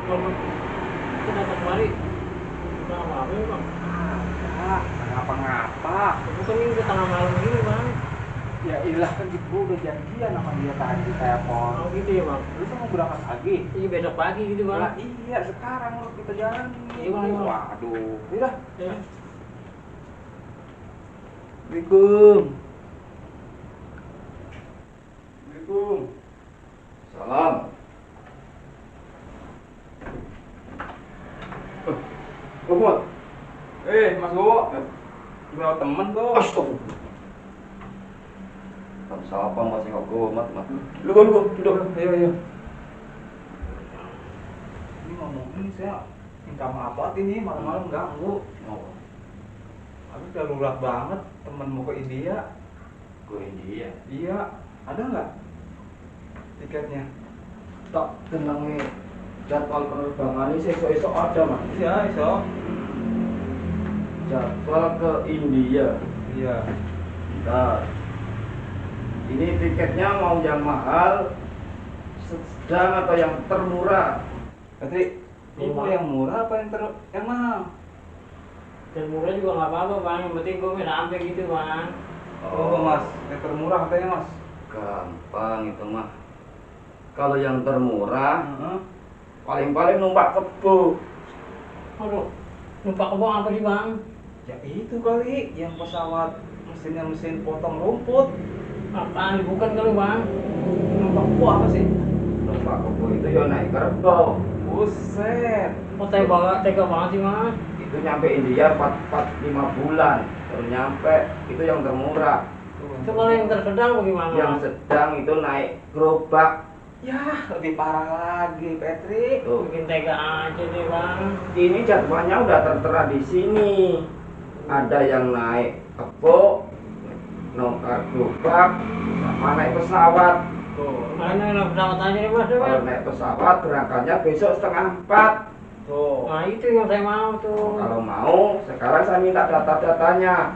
Kita datang kemari. Udah apa ya Bang? Ah, ngapa-ngapa. Bukan ini udah tengah malam gini Bang. Ya ilah kan gua udah janjian sama dia tadi di telepon. Oh gitu ya Bang. Lu mau berangkat pagi? Iya besok pagi gitu Bang. Lah iya sekarang lu kita jalan nih. Iya, Bang. Waduh. Udah. Ya. Assalamualaikum. Assalamualaikum. Salam. Gowo. Mas Gowo. Gimana temen kok? Astagfirullah. Kamu siapa masih nggak gomat, Mas? Lu duduk. Ayo. Ini ngomongin saya minta maaf banget ini malam-malam ganggu. Oh, Aku udah lurak banget temen mau ke India. ke India. Iya, ada nggak tiketnya? Tak tenang nih. Jadwal penerbangan ini esok-esok ada, Mas. Iya, iso. Jadwal ke India. Iya. Bentar. Ini tiketnya mau yang mahal, sedang atau yang termurah? Berarti lu mau yang murah apa yang mahal? Dan murah juga nggak apa-apa Bang. Yang penting gue bisa sampai gitu Bang. Oh, Mas, yang termurah katanya Mas. Gampang itu mah. Kalau yang termurah, Heeh. paling-paling numpak kebo. Aduh, numpak kebong apa sih Bang? Ya itu kali yang pesawat mesinnya mesin potong rumput. Apaan bukan kalau Bang? Numpak gua apa sih? Numpak kebo itu ya naik kerbau. Buset. Oh tega banget sih Bang. Itu nyampe India 4-5 bulan baru nyampe. Itu yang termurah. Itu kalau yang tersedang bagaimana? Yang sedang itu naik gerobak. Ya, lebih parah lagi, Patrick. Tuh. Bikin tega aja deh Bang. Ini jadwalnya udah tertera di sini. Ada yang naik kebo, nongkrong gerobak, sama naik pesawat. Tuh. Mana yang pesawat aja nih Mas? Kalau naik pesawat berangkatnya besok 3:30. Tuh. Nah itu yang saya mau tuh. Kalau mau, sekarang saya minta data-datanya.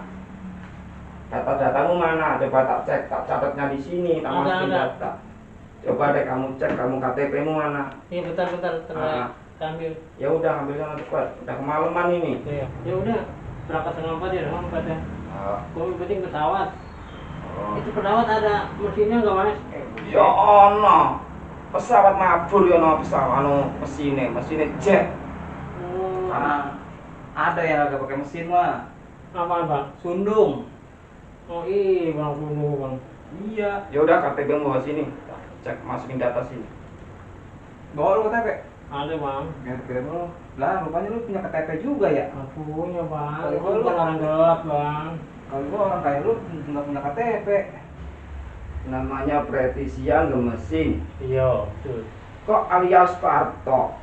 Data-datamu mana? Coba tak cek, tak catatnya di sini, tak masukin Ada. data. Coba deh kamu cek, kamu KTP-mu mana? Iya bentar, Ah. ambil. Ya udah, ambil sana cepat. Udah kemalaman ini. Iya. Ya udah, berangkat 3:30 ya, 3:30 ya. Ah, Gue penting pesawat. oh. Itu pesawat ada mesinnya nggak Mas? Ya ono. Pesawat mabur ya ono pesawat mesinnya jet. Oh, Karena ada yang agak pakai mesin mah. apaan Bang? Sundung. Oh iya Bang, dulu Bang. Iya. Ya udah, KTP bawa sini. Cek, masukin data sini. Bawa lu KTP. Ada Bang. Ya, kira lu. Lah, rupanya lu punya KTP juga ya. Nggak punya Bang. Kalau Gue lu- bukan orang gelap Bang. Kalau gua orang kaya lu nggak punya KTP. Namanya Pretisian Gemesin. Iya, betul. Kok alias Parto?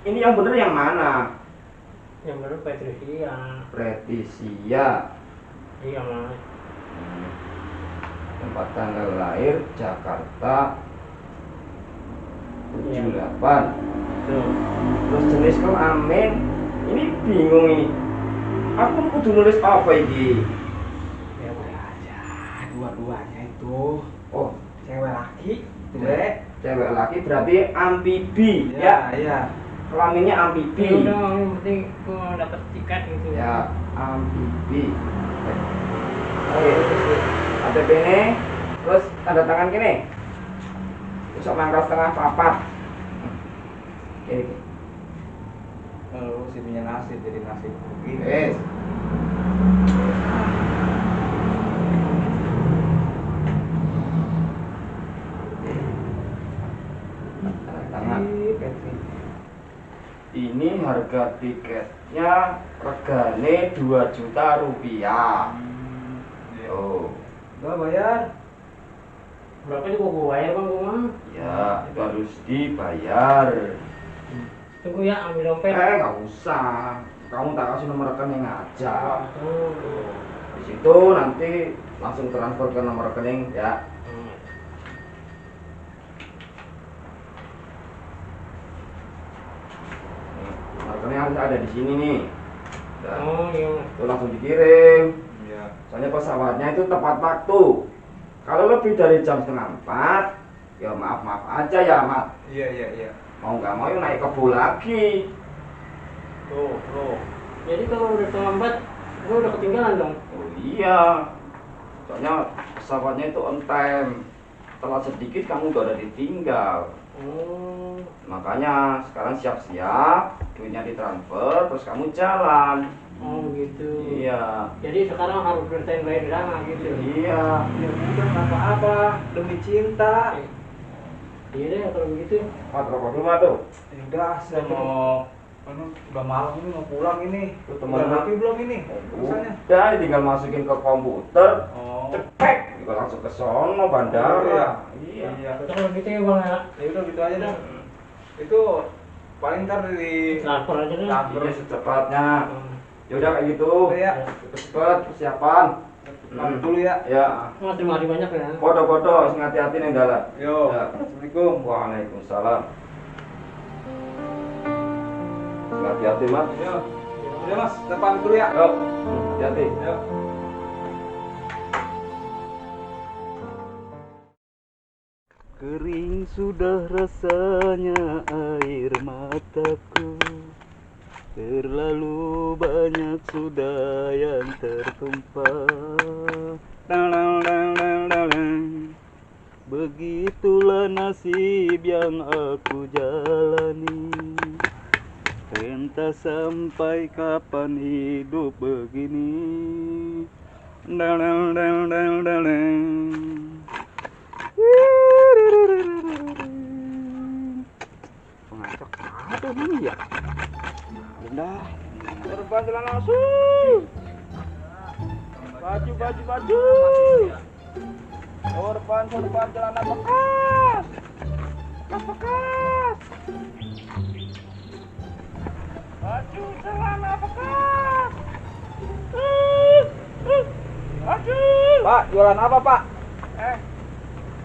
Ini yang bener yang mana? Yang bener Patricia. Pretisia. Iya Mas. Tempat tanggal lahir Jakarta Iya. 78. Tuh. Terus jenis kelamin ini bingung ini. Aku kudu nulis apa ini? Ya boleh aja. Dua-duanya itu. Oh, Cewek laki. Dek. cewek laki berarti amfibi ya. Iya. Kelaminnya Ya amfibi. udah, yang penting gue dapet tiket gitu. Ya, amfibi. Oke, KTP ini Terus tanda tangan gini. Besok mangkal setengah papat. Ini. Lu sih punya nasib jadi nasib begini. Wes. Tanda tangan. Ini harga tiketnya regane 2 juta rupiah. Oh, Udah bayar. Berapa juga gua bayar bang gua mah? ya harus dibayar. Tunggu ya ambil dompet. Nggak usah. Kamu tak kasih nomor rekening aja. Oh. Di situ nanti langsung transfer ke nomor rekening ya. Nomor rekening harus ada di sini nih. Udah. Oh iya. Itu langsung dikirim. Iya. Soalnya pesawatnya itu tepat waktu. Kalau lebih dari jam setengah 4, ya maaf aja ya Mat. Iya. Mau nggak mau ya naik kebo lagi. Tuh. Jadi kalau udah terlambat, gua udah ketinggalan dong. Oh iya. Soalnya pesawatnya itu on time. Telat sedikit kamu udah ada ditinggal. Oh. Makanya sekarang siap-siap, duitnya ditransfer, terus kamu jalan. Oh gitu. Iya. Jadi sekarang harus bertandai di sana gitu. Iya. Ya udah nggak apa-apa demi cinta. Iya deh kalau begitu. Mat, rokok dulu Mat tuh. Ya udah saya mau udah malam ini mau pulang ini. Tuh, temen Udah lu. rapi belum ini? Urusannya. Udah, tinggal masukin ke komputer, Oh. cepet, juga langsung ke sono bandara. Iya. Iya. Kalau gitu ya bang ya. Ya udah gitu aja dah. Itu paling ntar di Transfer aja deh. Iya, secepatnya. Ya udah kayak gitu. Udah ya. Cepet persiapan. Pamit dulu ya. Ya. Mas terima kasih banyak ya. Foto-foto, sing hati-hati nih dalam. Yo. Ya. Assalamualaikum. Waalaikumsalam. Sing hati-hati Mas. Yo. Udah Mas, kita pamit dulu ya. Yuk, hati-hati. Yo. Kering sudah rasanya air mataku, terlalu banyak sudah yang tertumpah. Begitulah nasib yang aku jalani. Entah sampai kapan hidup begini. Pengacak apa ini ya? Udah, terbang jalan langsung. Baju. Sorban celana bekas. Baju celana bekas. Baju. Pak, jualan apa, Pak?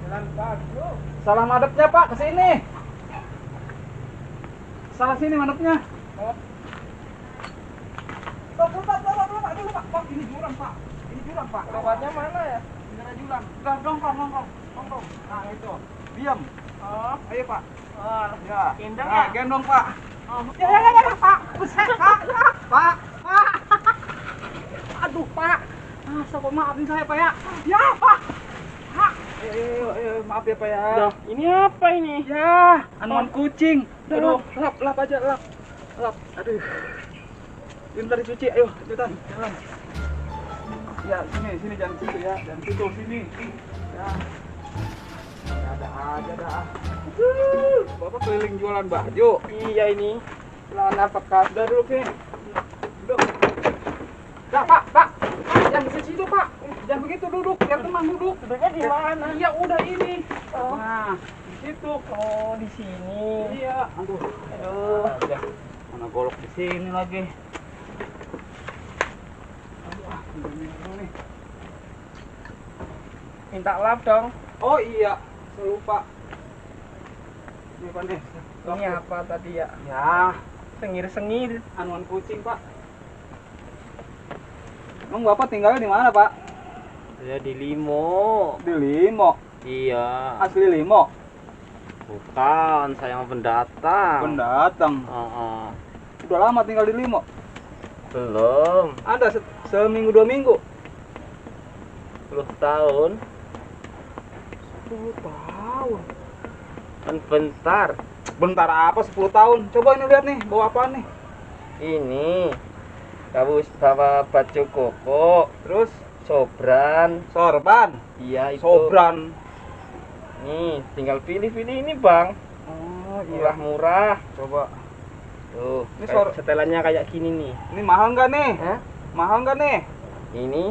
Jalan baju. Salah madepnya, Pak, ke sini. Salah sini madepnya. Oh. Pak, dulu, Pak. Pak, ini jurang, Pak. Ini jurang, Pak. Lewatnya mana ya? Ini ada jurang. Udah, nongkrong. Nah, itu. Diam. Oh, Ayo, Pak. oh, Ya. gendong Nah, ya? gendong, Pak. Oh. Ya, Pak. Buset, Pak. Pak. Aduh, Pak. Sobat maafin saya, Pak ya. Ya, Pak. Pak. Ayo, maaf ya, Pak ya. Udah, ini apa ini? Ya, anuan kucing. Aduh. Lap aja, lap. Aduh. Bentar dicuci, ayo, cepetan, jalan. Ya, sini jangan situ ya, jangan situ, sini. Ya. Ada aja dah. Bapak keliling jualan baju. Iya ini. Celana bekas. Udah duduk sini. Duduk. Dah, Pak. Jangan di situ, Pak. Jangan begitu duduk, biar tenang duduk. Duduknya di mana? Iya, udah ini. Oh. Nah, di situ. Oh, di sini. Iya. Aduh. Udah. Mana golok di sini lagi? Nih. Minta lap dong. Oh iya, saya lupa. Ini apa nih? Ini apa tadi ya? Ya, Sengir-sengir. anuan kucing, Pak. Emang Bapak tinggalnya di mana, Pak? Ya di Limo. Di Limo. Iya. Asli Limo. Bukan, saya mau pendatang. Pendatang. Udah lama tinggal di Limo. Belum. Ada seminggu 2 minggu. 10 tahun. 10 tahun. Kan bentar. Bentar apa 10 tahun? Coba ini lihat nih, bawa apaan nih? Ini kamu bawa baju koko, Terus sobran. sorban, Iya itu. sobran. Nih, tinggal pilih-pilih ini bang. Oh Murah-murah. Coba. Tuh, Ini setelannya kayak gini nih. Ini mahal nggak nih? Hah? Mahal nggak nih? Ini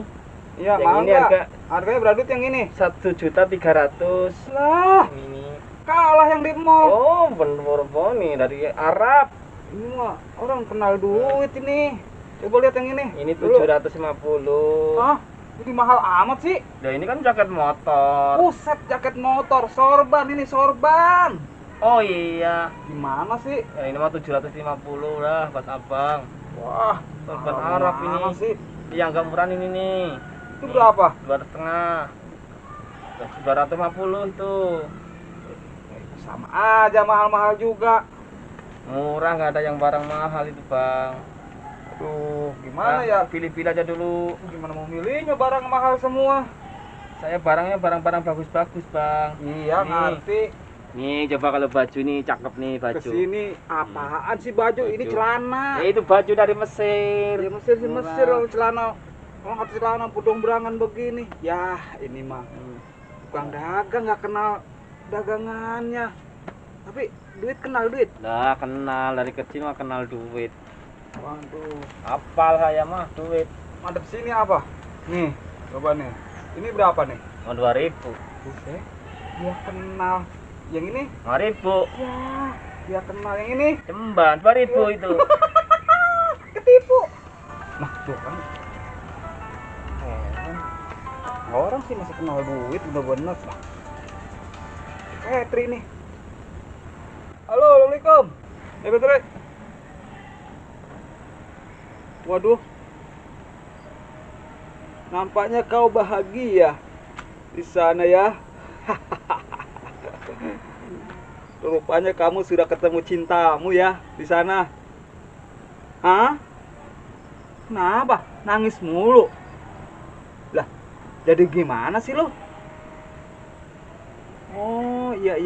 Iya, yang mahal ini nggak? Harganya berapa duit yang ini? 1.300.000. Lah, Ini. kalah yang di mall. Oh, bener nih dari Arab. Ini mah orang kenal duit ini. Coba lihat yang ini. Ini Dulu. 750. Hah? Ini mahal amat sih. Nah, ini kan jaket motor. Buset, jaket motor, sorban ini sorban. Oh iya. Gimana sih? Ya, ini mah 750 lah buat abang. Wah, Sorban mahal Arab ini. amat sih. Yang agak murah ini nih. Itu berapa? 2,5. 250 itu. Sama aja mahal-mahal juga. Murah, nggak ada yang barang mahal itu bang. Aduh, gimana ya? Pilih-pilih aja dulu. Gimana mau milihnya barang mahal semua? Saya barangnya barang-barang bagus-bagus bang. Iya, Nih. ngerti. Nih coba kalau baju nih cakep nih baju. Kesini apaan sih baju? Ini Baju. celana. Ya, itu baju dari Mesir. Di Mesir sih Murah. Mesir orang celana. Orang kata celana pudong berangan begini. Ya, ini mah tukang dagang nggak kenal dagangannya. Tapi duit kenal duit. Lah kenal dari kecil mah kenal duit. Waduh. Apal saya mah duit. Madep sini apa? Nih, coba nih. Ini berapa nih? Mau 2.000. Buset. Dia kenal. Yang ini? 5.000. Ya, dia kenal yang ini. Cemban 2.000 itu. Ketipu. Nah, tuh kan. Heran. Orang sih masih kenal duit bener-bener. Nah. Petri nih. Halo, Assalamualaikum. Petri. Waduh. Nampaknya kau bahagia di sana ya. Rupanya kamu sudah ketemu cintamu ya di sana. Hah? Kenapa? Nangis mulu. Lah, jadi gimana sih lo? Oh, iya.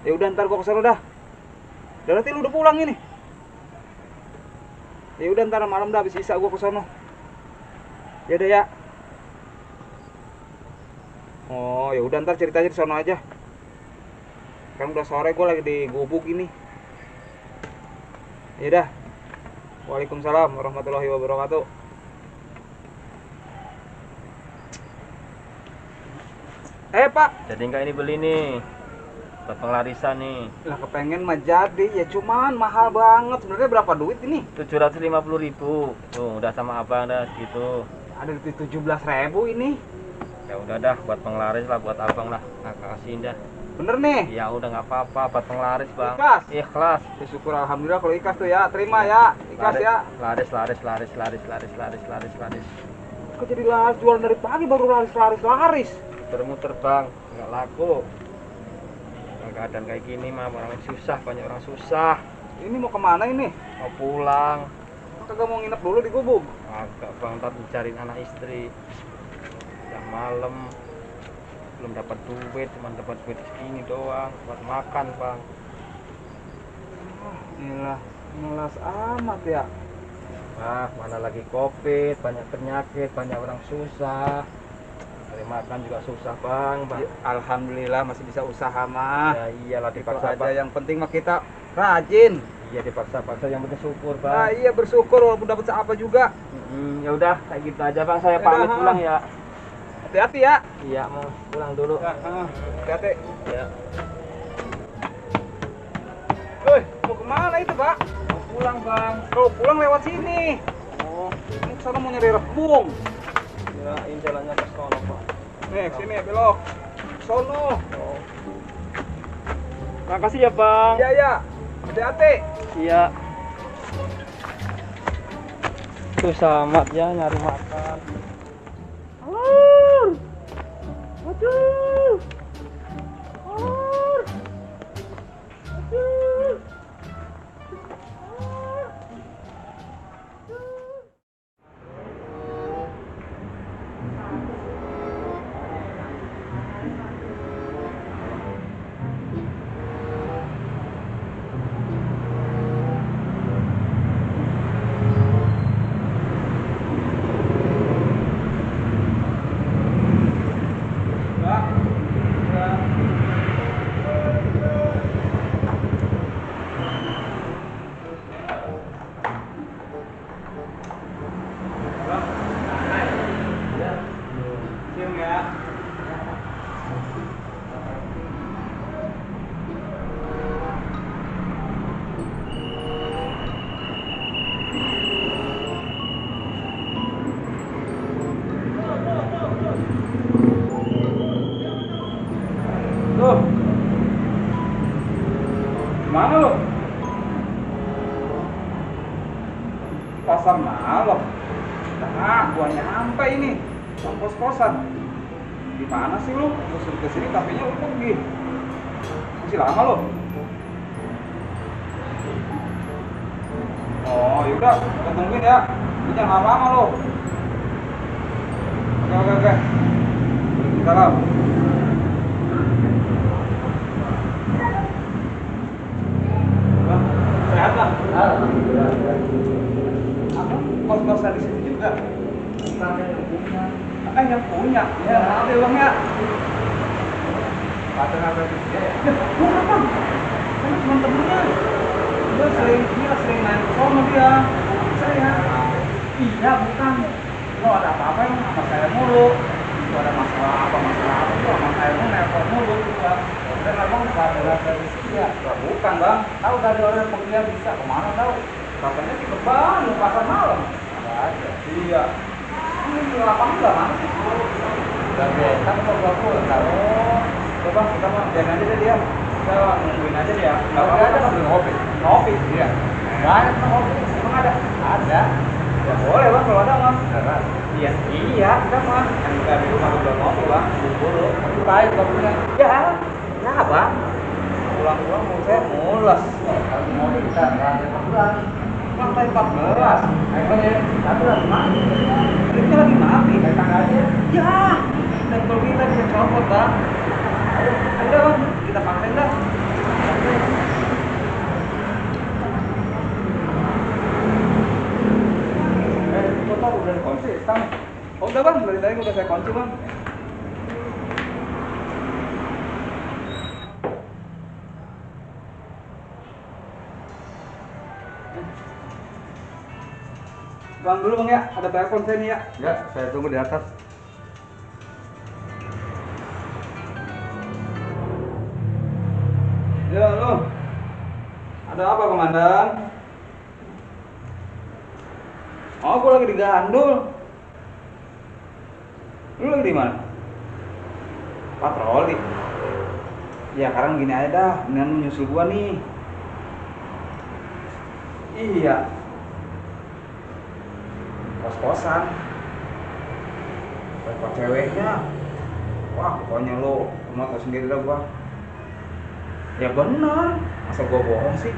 Ya udah ntar gua kesana dah. Berarti lu udah pulang ini. Ya udah ntar malam dah habis isa gua kesana. Ya udah ya. Oh, ya udah ntar ceritanya di sana aja. Kan udah sore gua lagi di gubuk ini. Ya udah. Waalaikumsalam warahmatullahi wabarakatuh. Pak. Jadi enggak ini beli nih. Buat penglarisan nih. Lah kepengen mah jadi, ya cuman mahal banget. Sebenarnya berapa duit ini? 750.000. Tuh, udah sama abang dah gitu. Ada di 17.000 ini. Ya udah dah buat penglaris lah buat abang lah. Nah, kasihin dah. Bener nih. Ya udah nggak apa-apa buat penglaris bang. Ikhlas? Ikhlas. Ya syukur alhamdulillah kalau ikhlas tuh ya. Terima ya. Ikhlas ya. Laris. Kok jadi laris jualan dari pagi baru laris. Muter-muter bang, nggak laku. Keadaan kayak gini mah orang susah, banyak orang susah. Ini mau kemana ini? Mau pulang. Kagak mau nginep dulu di gubuk. Agak bang, ntar dicariin anak istri. Udah malam, belum dapat duit, cuma dapat duit segini doang buat makan bang. Iyalah, melas amat ya. Nah, mana lagi covid, banyak penyakit, banyak orang susah. Cari makan juga susah bang. Ya, alhamdulillah masih bisa usaha mah. Ya iyalah Itu dipaksa aja bang. yang penting mah kita rajin. Iya dipaksa-paksa yang penting syukur bang. Nah, iya bersyukur walaupun dapat apa juga. Ya udah kayak gitu aja bang, saya Yaudah, pamit ha. pulang ya. Hati-hati ya. Iya mau pulang dulu. Hati-hati. Ya. Woi, mau kemana itu, Pak? Mau pulang bang. Kalau pulang lewat sini. Oh, Ini sana mau nyari rebung. ya ini jalannya ke sono pak. Nih, sini belok. Sono. Oh. Makasih ya bang. Iya. Hati-hati. Iya. Susah amat ya nyari makan. Aduh. pasar malam. Nah, gua nyampe ini. Bang kos-kosan. Di mana sih lu? Gua suruh ke sini tapi lu pergi. Masih lama lo? Oh, yaudah, gua tungguin ya. Lu jangan lama-lama lo. Oke. Salam. Sehat lah. Alhamdulillah. Apa? Kos-kosan di sini juga? Yang punya. Ya, ada bang ya. Paten apa itu dia ya? Bukan bang. Sama temen-temennya. Dia sering main ke sono dia. Bukan saya. Iya, bukan. Lo ada apa-apa emang sama saya mulu. Itu ada masalah apa itu sama saya mulu nelpon mulu tuh bang. Dan abang nggak ada dari dia. Bukan bang. Tahu dari orang penggila bisa kemana tahu? Katanya sih ke Bandung pasar malam. Ada aja. Iya. Ini di lapangan nggak mana sih? Udah biasa kok gua pulang. Oh, coba kita mah biarin aja deh dia. Kita nungguin aja dia. Nggak apa-apa aja sambil ngopi. Ngopi? Iya. Banyak kan ngopi. Emang ada? Ada. Ya boleh bang kalau ada mas. Iya kita mah. Yang kita di rumah udah ngopi bang. Buru. Itu baik kopinya. Ya. Ya bang. Pulang-pulang mau saya mules. Kalau mau kita ada pulang. Lantai 14. Ayo ya, satu lagi mana? Ini lagi mati. Kayak tangga aja. Ya. Dan kalau kita bisa copot bang. Ayo bang. Kita paksain dah. Motor udah dikunci, Tang. Oh, udah bang, dari tadi udah saya kunci bang. Bang dulu bang ya, ada telepon saya nih ya. Ya, saya tunggu di atas. Ya lo, ada apa komandan? Oh, gue lagi di Gandul. Lu lagi di mana? Patroli. Ya sekarang gini aja dah, mendingan lu nyusul gua nih. Iya. Kos-kosan. Repot ceweknya. Wah, pokoknya lu mau tau sendiri dah gua. Ya bener, masa gua bohong sih?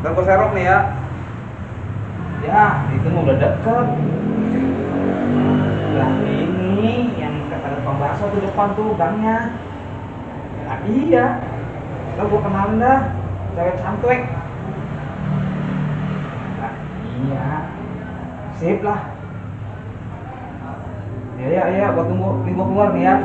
Dan gua serok nih ya. Ya, itu mah udah deket. Lah ini yang kata tukang bakso tuh depan tuh gangnya. Nah iya. Lah gua kenalin dah. Cewek cantik. Nah iya. Sip lah. Ya, gua tunggu. Ini gua keluar nih ya.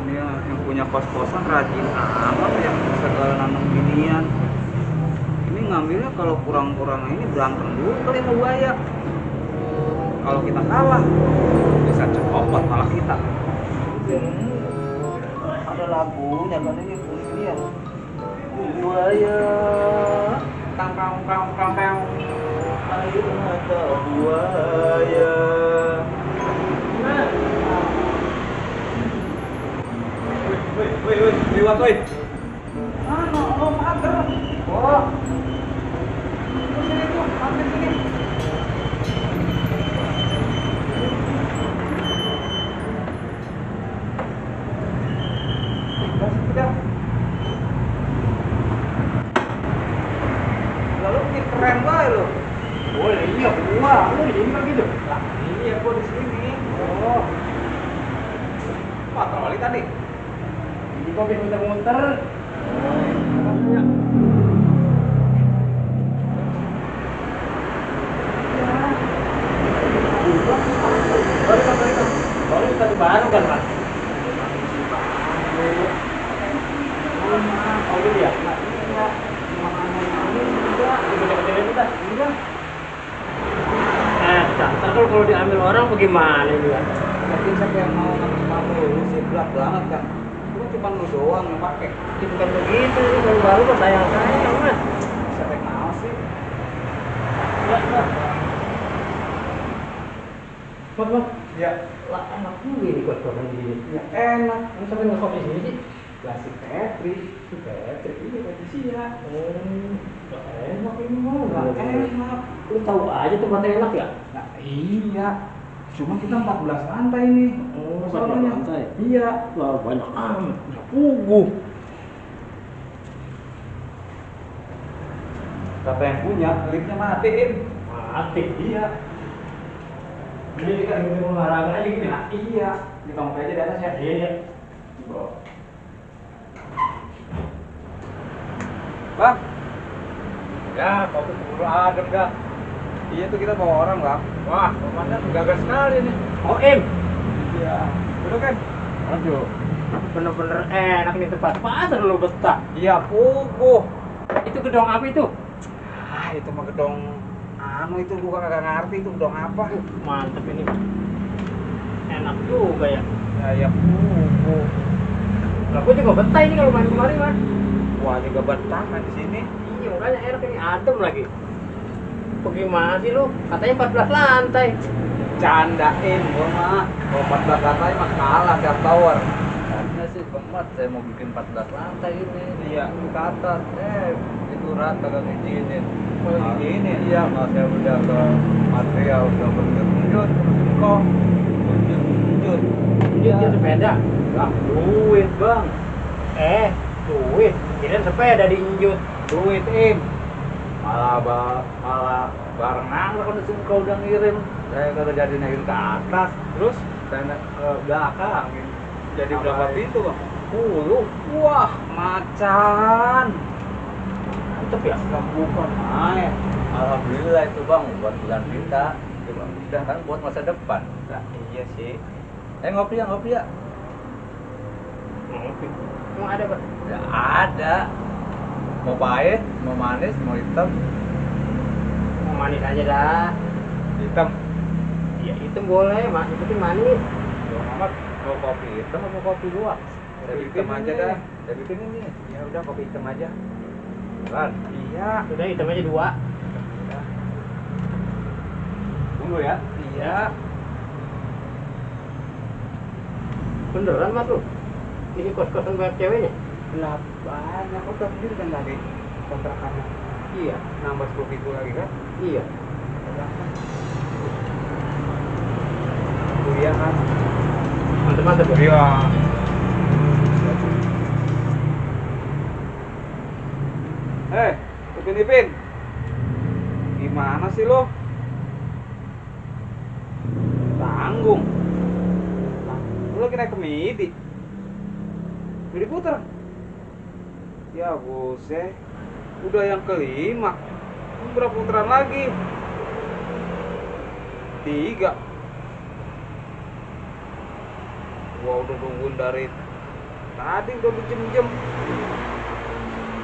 Ini yang punya kos-kosan rajin amat yang segala nanam ginian. Ini ngambilnya kalau kurang-kurang ini berantem dulu kali sama buaya. Kalau kita kalah bisa copot malah kita. Ada lagunya kan ini ya. Buaya kang air mata buaya. Woi, liwat woi. Lo mager. Oh. Sini tuh, hampir sini. Sudah. Lalu bikin keren banget lo. Boleh, iya gua. Lu di sini kan gitu. Lah, iya gua di sini. Oh. Patroli tadi. Ini kok bisa muter-muter. Makanya. Baru tadi baru kan, Mas? Oh iya. Nah, ini enggak. Ini juga. Ini udah. Ntar kalau diambil orang bagaimana ini kan? Mungkin siapa yang mau ngambil sepatu lu sih berat banget kan. Lu cuma lu doang yang pakai. Ini bukan begitu sih, kalau baru mah sayang mas. Siapa yang mau sih? Mas, Ya, lah enak juga ini kos-kosan gini. ya enak. Kamu sampai ngekos di sini sih? Lah si Petri ini Patricia. Gak enak ini mah. Lah enak. Lu tahu aja tempatnya enak ya? Nah iya. Cuma kita 14 lantai nih. Oh, Soalnya. 14 lantai? Iya. Wah, banyak amat. Puguh. Kata yang punya, liftnya matiin. Mati. Iya. Jadi kan mau olahraga aja gini. Nah iya. Ini kamu aja di atas ya. Iya. Bang. Ya, kopi keburu adem dah. Iya tuh kita bawa orang bang. Wah, komandan gagal sekali nih. Oh, Im. Iya. Duduk kan? Aduh. Bener-bener enak nih tempat. Masa lu betah? Iya, puguh. Itu gedung apa itu? Ah, itu mah gedong anu itu gua kagak ngerti itu gedong apa. Mantep ini. Enak juga ya. Ya puguh. Lah gua juga betah ini kalau main kemari, Mas. Wah, juga betah kan di sini. Iya, makanya enak ini adem lagi. Bagaimana sih lu? Katanya 14 lantai. Candain gua mah. Kalau 14 lantai mah kalah tiap tower. Tadinya sih kemat saya mau bikin 14 lantai ini. Iya, ke atas. Itu rat kagak ngizinin. Oh, ngizinin? Iya, kalau saya udah ke material udah berjut-jut kok. Berjut-jut. Dia sepeda. Lah, duit bang. Duit. Kirain sepeda diinjut. Duit im. Malah barang nangka kalau kau udah ngirim. Saya kagak jadi naikin ke atas. Terus saya naik ke belakang. Jadi berapa pintu bang? 10. Wah, macan. Mantep ya? Gak bukan main. Alhamdulillah itu bang buat bulan kita. Udah kan buat masa depan. Nah, iya sih. Ngopi ya. Ngopi. Emang ada, Pak? Ya ada. Mau pahit, mau manis, mau hitam. Mau manis aja dah. Hitam. Ya hitam boleh, Mas. Yang penting manis. Bang Ahmad, mau kopi hitam atau kopi luwak? Saya bikin aja dah. Saya bikin ini. Ya udah kopi hitam aja. Kan? Iya. Udah hitam aja 2. Tunggu ya. Iya. Beneran, Mas, lu? Ini kos-kosan banyak ceweknya? Lah banyak. Kok tahu sendiri kan tadi kontrakannya. Iya. Nambah 10 ribu lagi kan? Iya. Iya kan? Mantep-mantep ya? Iya. Ipin. Gimana sih lo? Tanggung. Lo lagi naik ke Midi. Midi puter. Ya buset. Udah yang kelima. Berapa putaran lagi? 3. Gua udah nungguin dari tadi udah berjam-jam.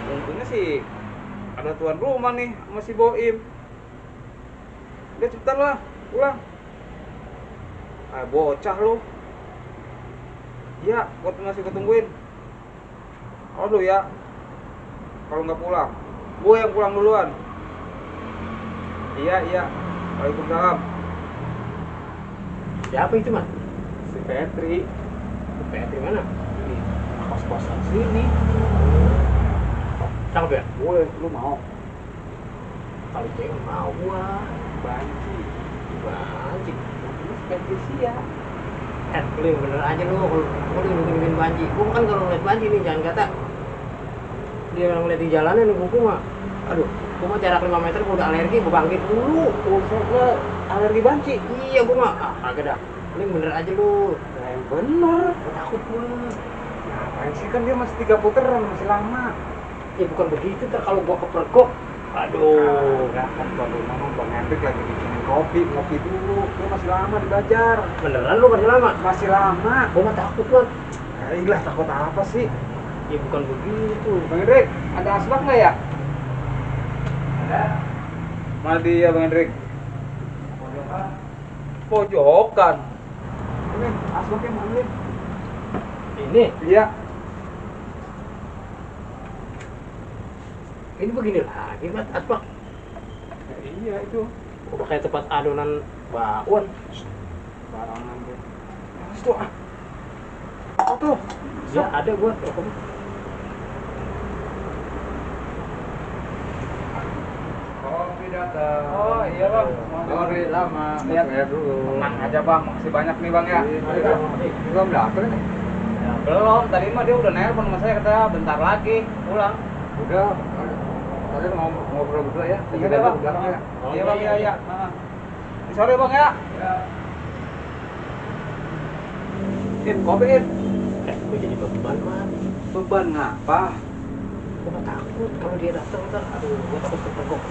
Untungnya sih ada tuan rumah nih sama si Boim. Udah cepetan lah, pulang. Bocah lu. Iya, gua masih ketungguin. Aduh ya. Kalau nggak pulang, gue yang pulang duluan. Iya. Waalaikumsalam. Siapa itu, Mas? Si Petri. Petri mana? Ini kos-kosan sini. Cakep ya? Boleh, lu mau? Kalau cewek mau gua. Banci. Terus Patricia. Lu yang bener aja lu. Lu nungguin banci. Gua kan kalau ngeliat banci nih, jangan kata dia ngeliat di jalanan nunggu gua mah. Aduh, gua mah jarak 5 meter gua udah alergi, gua bangkit dulu. Gua alergi banci. Iya, gua mah kagak dah. Lu yang bener aja lu. Nah, yang bener. Gua takut gua. Ngapain sih, kan dia masih 3 putaran, masih lama. Ya bukan begitu, ntar kalau gua kepergok. Aduh, Enggak kan baru ngomong Bang Hendrik lagi bikinin ngopi dulu. Dia masih lama di Bajar. beneran lu masih lama? Masih lama. Gua mah takut, Bang. Ilah, takut apa sih? Ya bukan begitu. Bang Hendrik, ada asbak nggak ya? Ada. Mana dia Bang Hendrik? Pojokan. Ini asbaknya mana? Ini, Iya. ini begini lagi Mat, asbak. Ya, iya itu. Oh, kayak tempat adonan bakwan. Barangan deh. Mas tuh ah. Apa tuh? Ya ada gua rokok. Kopi datang. Oh iya bang. Sorry lama. Lihat ya dulu. Tenang aja bang. Makasih banyak nih bang ya. Belum dapet nih. Ya, belum. Tadi mah dia udah nelpon sama saya katanya bentar lagi pulang. Udah. Tadi mau ngobrol berdua ya. Iya deh bang. Ya. Iya bang ya ya. Sorry bang ya. Kopi Gua jadi beban Mat. beban ngapa? Gua takut kalau dia datang ntar, aduh, gua takut kepergok.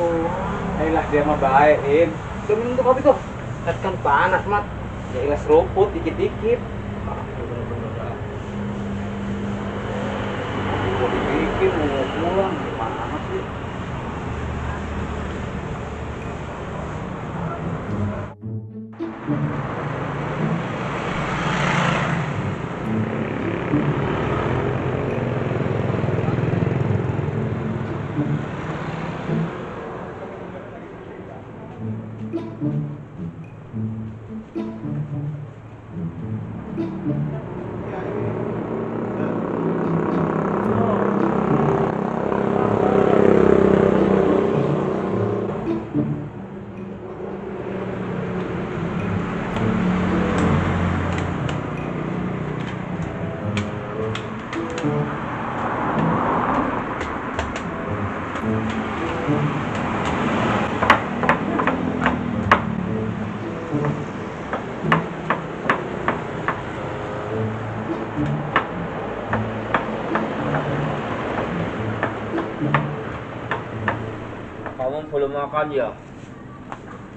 Ayolah dia mah baik, Im. Udah minum tuh kopi tuh. Kan panas Mat. Ya ilah seruput dikit-dikit. Mau dibikin, mau pulang, gimana sih? Kamu belum makan ya?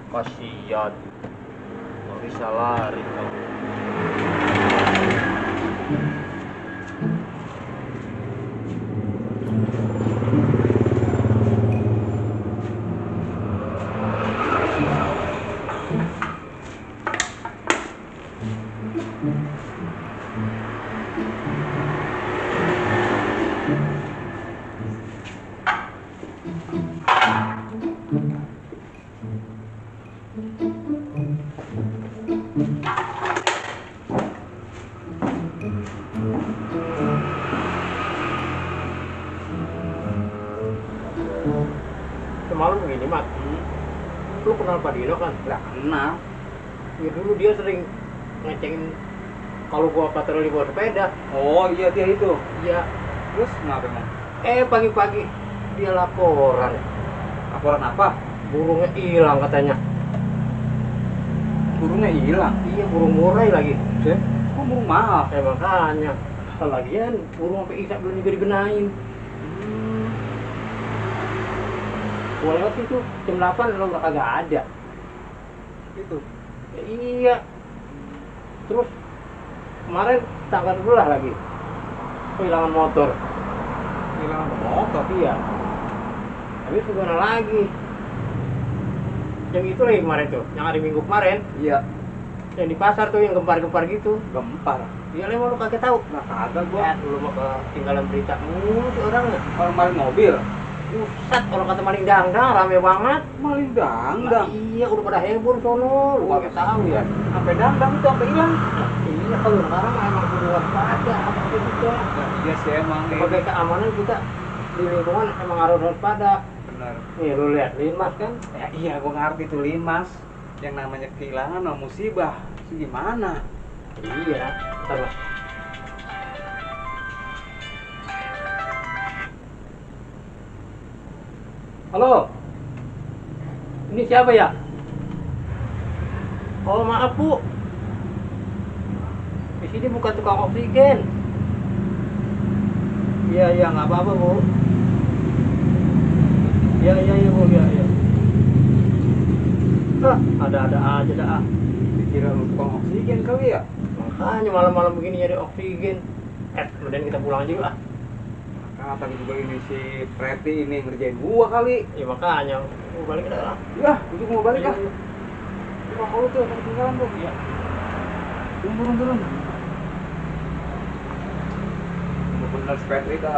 Kasihan. Nggak bisa lari kamu. Semalam begini Mat. Lu kenal Pak Dino kan? Lah kenal. Ya dulu dia sering ngecengin kalau gua patroli bawa sepeda. Oh iya dia itu. Iya. Terus kenapa emang? Pagi-pagi dia laporan. Laporan apa? Burungnya hilang katanya. Burungnya hilang. Iya, burung murai lagi. Kok burung mahal? Makanya. Lagian burung sampai isak belum juga dibenahin. Gua lewat itu jam 8 lo udah kagak ada. Gitu. Ya, iya. Terus kemarin tanggal 12 lagi kehilangan motor. Hilang motor. Iya. Habis kemana lagi? Yang itu lagi kemarin tuh, yang hari Minggu kemarin, Iya. yang di pasar tuh yang gempar-gempar gitu. Gempar. Iya, lu kagak tahu. Nah kagak Gua gua. dulu mah ketinggalan berita mulu tuh orangnya. Orang maling mobil. Pusat orang kata maling dangdang rame banget. Maling dangdang. Iya, udah pada heboh di sono. Lu kagak tahu ya. Sampai dangdang itu sampai hilang. Iya, kalau sekarang emang kudu waspada apa juga. Iya sih emang. Sebagai keamanan kita di lingkungan emang harus waspada. Benar. Nih lu lihat Limas kan. Ya iya gua ngerti tuh Limas. Yang namanya kehilangan sama musibah. Itu gimana? Iya, ntar lah. Halo, ini siapa ya? Oh maaf Bu, di sini bukan tukang oksigen. Iya iya nggak apa-apa Bu. Iya iya iya Bu, iya iya. Ada aja dah. Dikira lu tukang oksigen kali ya? Makanya malam-malam begini nyari oksigen. Kemudian kita pulang aja yuk ah. Kata juga ini si Preti ini ngerjain gua kali. Ya makanya, balik dah. Ya, itu mau balik ah. Iya, iya. Rokok lu tuh yang ketinggalan tuh. Iya. Turun. Bener-bener sepeda kita.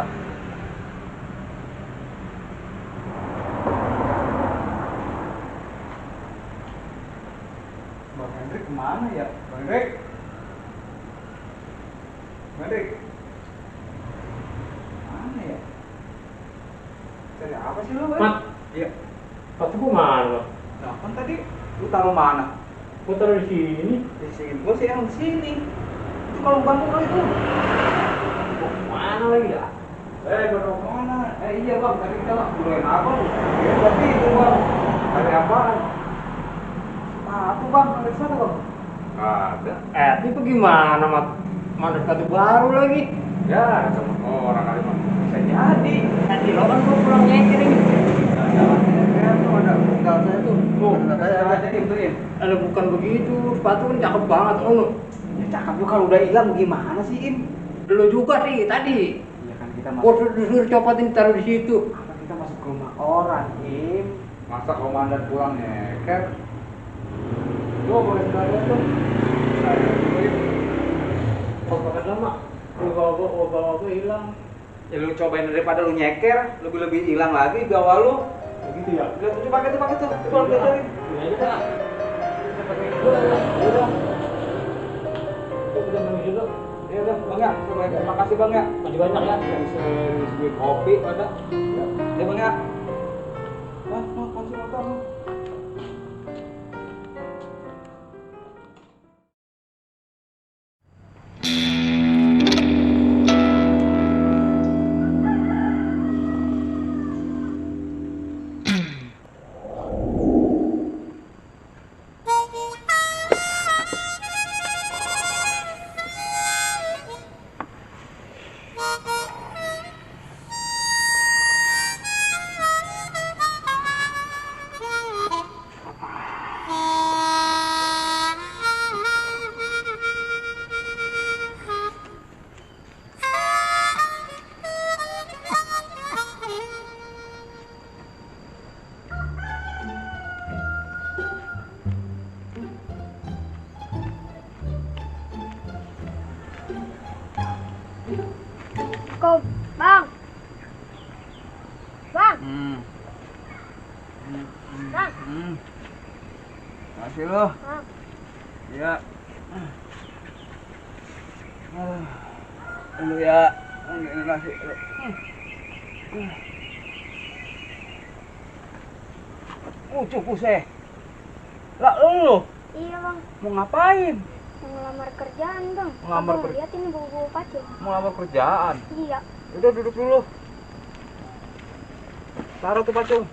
Bang Hendrik kemana ya? Bang Hendrik? Mana ya? Cari apa sih lu? Mat. Iya. Sepatu gua mana? Nah, kan tadi lu taruh mana? Gua taruh di sini. Di sini. Gua sih yang di sini. Itu kalau bangun kali itu. Mana lagi ya? Baru mana? Iya bang, tadi kita buruin apa lu? Ya berarti itu bang. Cari apaan? Sepatu bang, dari sana bang. Ada. Itu gimana, Mat? Mana sepatu baru lagi? Ya, sama orang kali bang. Bisa jadi. Nanti lo kan gua pulang nyeker ini. Jalan tuh ada tinggal saya tuh. Oh, Saya aja ituin. Ada bukan begitu, sepatu kan cakep banget, oh. Ya cakep lu kalau udah hilang gimana sih Im? Lu juga sih tadi. Iya kan kita Gua suruh copotin taruh di situ. apa kita masuk ke rumah orang Im? Masa komandan pulang nyeker? Gua boleh sekalian tuh. Saya ituin. Kok pakai lama? Bawa hilang. Ya lu cobain daripada lu nyeker, lebih hilang lagi bawa lu. Begitu ya? Lihat tuh pakai tuh. Coba lu lihat. Ini aja dah. Kita pakai itu udah. Udah nangis dulu. Ya udah, Bang ya. Makasih Bang ya. Masih banyak ya. Yang beli kopi ada. Ya Bang ya. Nah, kasih motor lu. Kau, bang. Bang, bang. Makasih lo. Bang. Ya. Lu ya. Ini nasi. Cukup sih. Lah lu Iya bang, mau ngapain? mau ngelamar kerjaan bang. Ngelamar Abang kerja- lihat ini buku pacul. Mau ngelamar kerjaan. Iya, Udah duduk dulu. Taruh tuh pacung.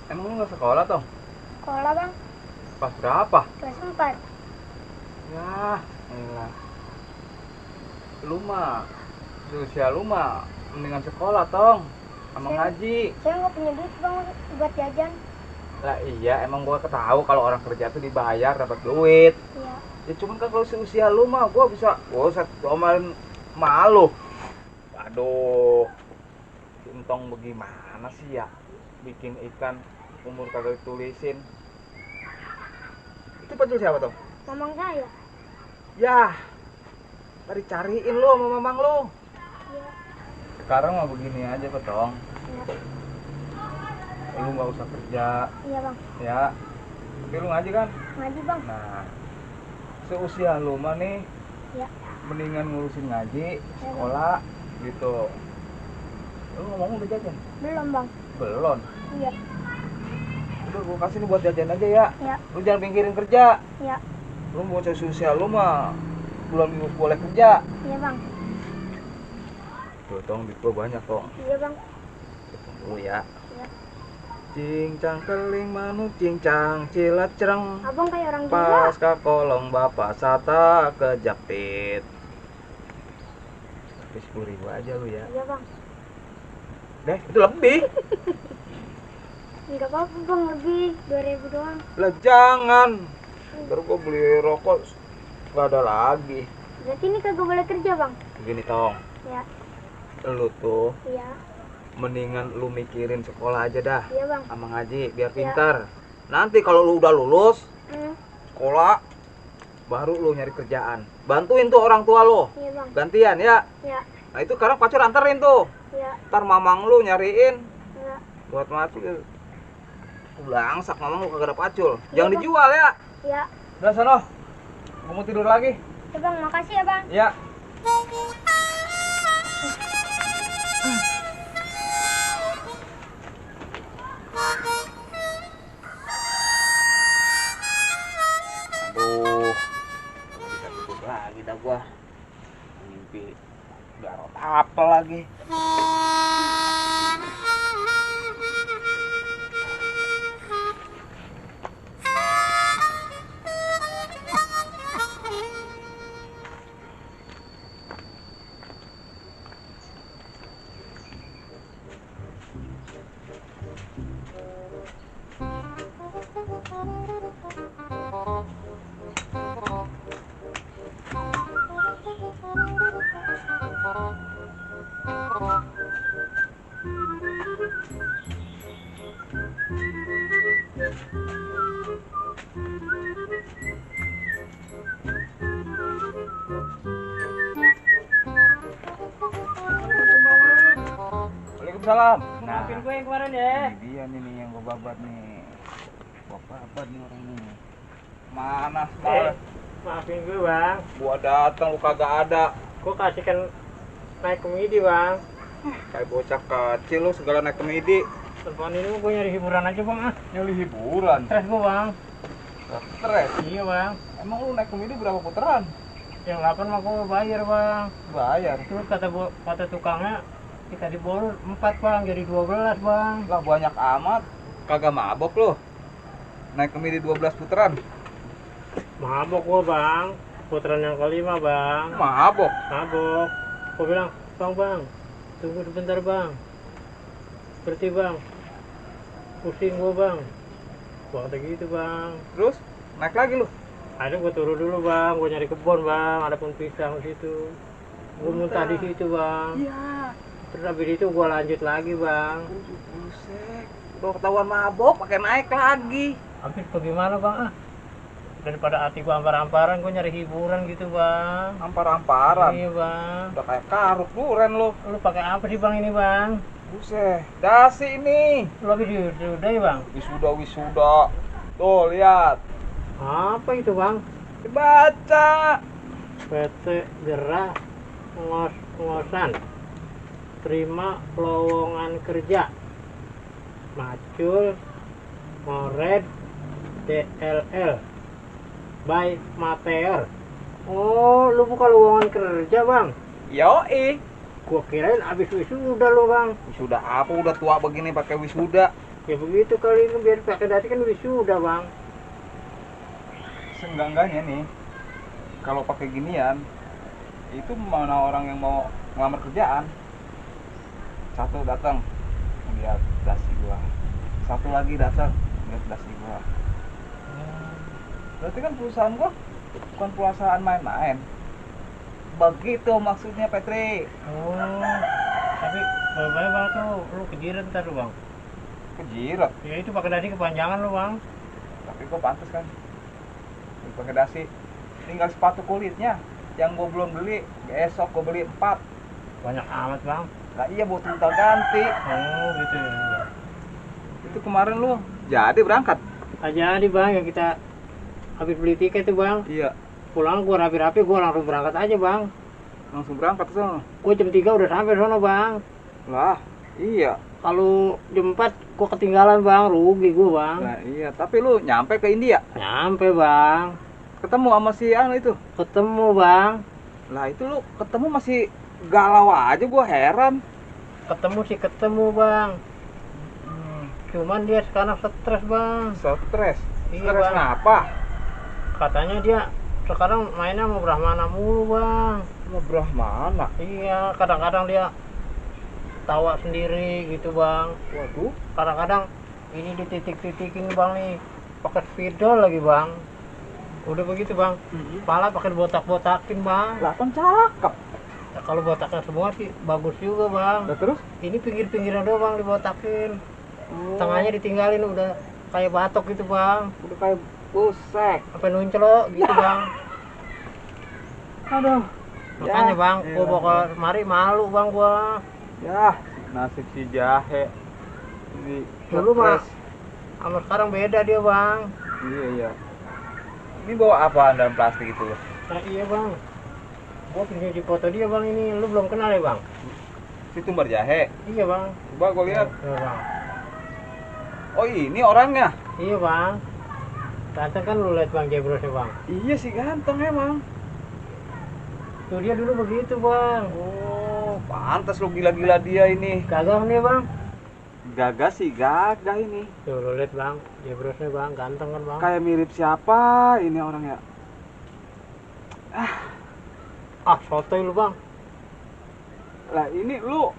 Emang lu nggak sekolah toh? sekolah bang, Pas berapa? kelas 4. Ya, elah. Lu mah, usia lu mah mendingan sekolah tong, sama ngaji. Saya nggak punya duit bang buat jajan. Lah iya, emang gua ketahu kalau orang kerja tuh dibayar dapat duit. Iya, Ya cuman kan kalau seusia lu mah gua bisa omelin malu. Aduh. Untung bagaimana sih ya bikin ikan umur kagak ditulisin. Itu pacul siapa tuh? mamang saya. Ya. Tadi cariin lu sama mamang lu. Iya, Sekarang mah begini aja Petong. iya, Lu nggak usah kerja iya bang. ya. Tapi lu ngaji kan? Ngaji bang. Nah, seusia lu mah nih Iya, mendingan ngurusin ngaji, sekolah gitu. Lu ngomong udah jajan? belum bang. Belum. Iya, Udah gua kasih nih buat jajan aja ya. iya, Lu jangan pikirin kerja. iya, Lu mau seusia lu mah belum boleh kerja. iya bang. Tuh tong, duit gua banyak tong. Iya bang. Hitung dulu ya. Iya. Cincang keling manuk cincang cilat cereng. Abang kayak orang Pas gila. ka kolong bapak sata kejepit. Tapi 10.000 aja lu ya. Iya bang. Deh, itu lebih. Enggak apa-apa bang, lebih 2.000 doang. Lah jangan. Ntar gua beli rokok gak ada lagi. Berarti ini kagak boleh kerja bang. Begini tong, Ya, lu tuh iya, Mendingan lu mikirin sekolah aja dah. Iya bang. Sama ngaji biar pintar. Nanti kalau lu udah lulus sekolah, baru lu nyari kerjaan. Bantuin tuh orang tua lo. Iya bang. Gantian ya. Iya. Nah itu sekarang pacar anterin tuh. Iya. Ntar mamang lu nyariin Iya. buat masuk. Belangsak mamang lu kagak ada pacul. Iya, Jangan Bang. dijual ya. Iya. Udah sono. Gua mau tidur lagi. Ya bang, makasih ya bang. Ya. Aduh. Bisa tidur lagi dah gua. Mimpi garot apa lagi? Waalaikumsalam. Maafin gue yang kemarin ya. Ini dia nih yang gua babat nih. Gua babat nih orang nih. Mana semalam? Maafin gue bang. Gua datang lu kagak ada. Gue kasihkan naik komedi bang. Kayak bocah kecil lu segala naik komedi. Telepon ini gue nyari hiburan aja bang. Nyali hiburan. Stres gue bang. Stres. Iya bang. Emang lu naik komedi berapa putaran? Yang 8 mah gue bayar bang. Bayar. Terus kata tukangnya kita diborong 4 bang, jadi 12 bang. Lah banyak amat. Kagak mabok lu. Naik komedi 12 putaran. Mabok gue bang. Putaran yang kelima bang. Mabok. Mabok. Gue bilang, bang, tunggu sebentar bang. Berarti bang, pusing gue bang. Gua kata gitu bang. Terus naik lagi lu. Ada gue turun dulu bang, gue nyari kebun bang, ada pun pisang di situ. Gue muntah di situ bang. Iya. Terus habis itu gue lanjut lagi bang. Buset. Udah ketahuan mabok, pakai naik lagi. Habis bagaimana bang ah? Daripada hati gue ampar-amparan, gue nyari hiburan gitu bang. Ampar-amparan. Iya bang. Udah kayak karuk duren lu. Lu pakai apa sih bang ini bang? Buset. Dasi ini. Lu habis udah ya bang? Wisuda. Tuh lihat. Apa itu bang? Baca. PT Gerah Ngosan terima lowongan kerja Macul Mored DLL by Mateor. Oh, lu buka lowongan kerja bang? Yoi. Gua kirain abis wisuda lu bang. Wisuda apa udah tua begini pakai wisuda? Ya begitu kali ini biar pakai dati kan wisuda bang. Seenggak-enggaknya nih kalau pakai ginian itu mana orang yang mau ngelamar kerjaan. Satu datang lihat dasi gua. Satu lagi datang lihat dasi gua. Berarti kan perusahaan gua bukan perusahaan main-main. Begitu maksudnya Petri. Oh, tapi bagaimana bang tuh lu kejiran ntar lu bang? Kejirat. Ya itu pakai dasi kepanjangan lu bang. Tapi gua pantas kan. Gua pakai dasi. Tinggal sepatu kulitnya yang gua belum beli. Besok gua beli 4. Banyak amat bang. Lah iya buat tinggal ganti. Oh gitu ya. Itu kemarin lu jadi berangkat. Aja di bang yang kita habis beli tiket tuh bang. Iya. Pulang gua rapi-rapi gua langsung berangkat aja bang. Langsung berangkat ke sana. Gua jam 3 udah sampai sono bang. Lah, iya. Kalau jam 4 gua ketinggalan bang, rugi gua bang. Nah, iya, tapi lu nyampe ke India. Nyampe bang. Ketemu sama si anu itu. Ketemu bang. Lah, itu lu ketemu masih galau aja, gua heran. Ketemu sih ketemu bang. Cuman dia sekarang stres bang. Stres. Iya, Stres Bang. kenapa? Katanya dia sekarang mainnya mau Brahmana mulu bang. Lu Brahmana. Iya, kadang-kadang dia tawa sendiri gitu bang. Waduh. Kadang-kadang ini dititik-titikin bang nih, pakai spidol lagi bang. Udah begitu bang, kepala pakai botak-botakin bang. Lah kan cakep. Nah, kalau botakan semua sih bagus juga bang. Nah, terus? Ini pinggir-pinggirnya doang bang dibotakin. Oh, Tengahnya ditinggalin udah kayak batok gitu bang. udah kayak busek. Apa nuncelok gitu bang. Aduh. Makanya bang, gua elah. bawa kemari malu bang gua. Ya, nasib si jahe. Ini Dulu mah stres. sama sekarang beda dia bang. Iya, iya. Ini bawa apaan dalam plastik itu? Nah iya bang. Gua punya di foto dia bang ini, lu belum kenal ya bang? Si tumbar jahe. Iya bang. Coba gua lihat. Iya bang. Oh, ini orangnya. Iya bang. Ganteng kan lu lihat bang jebrosnya bang. Iya sih ganteng emang. Tuh dia dulu begitu bang. Oh, pantas lu gila-gila dia ini. Gagah nih bang. Gagah sih gagah ini. Tuh lu lihat bang, jebrosnya bang, ganteng kan bang. Kayak mirip siapa ini orangnya? Ah sotoy lu bang. Lah ini lu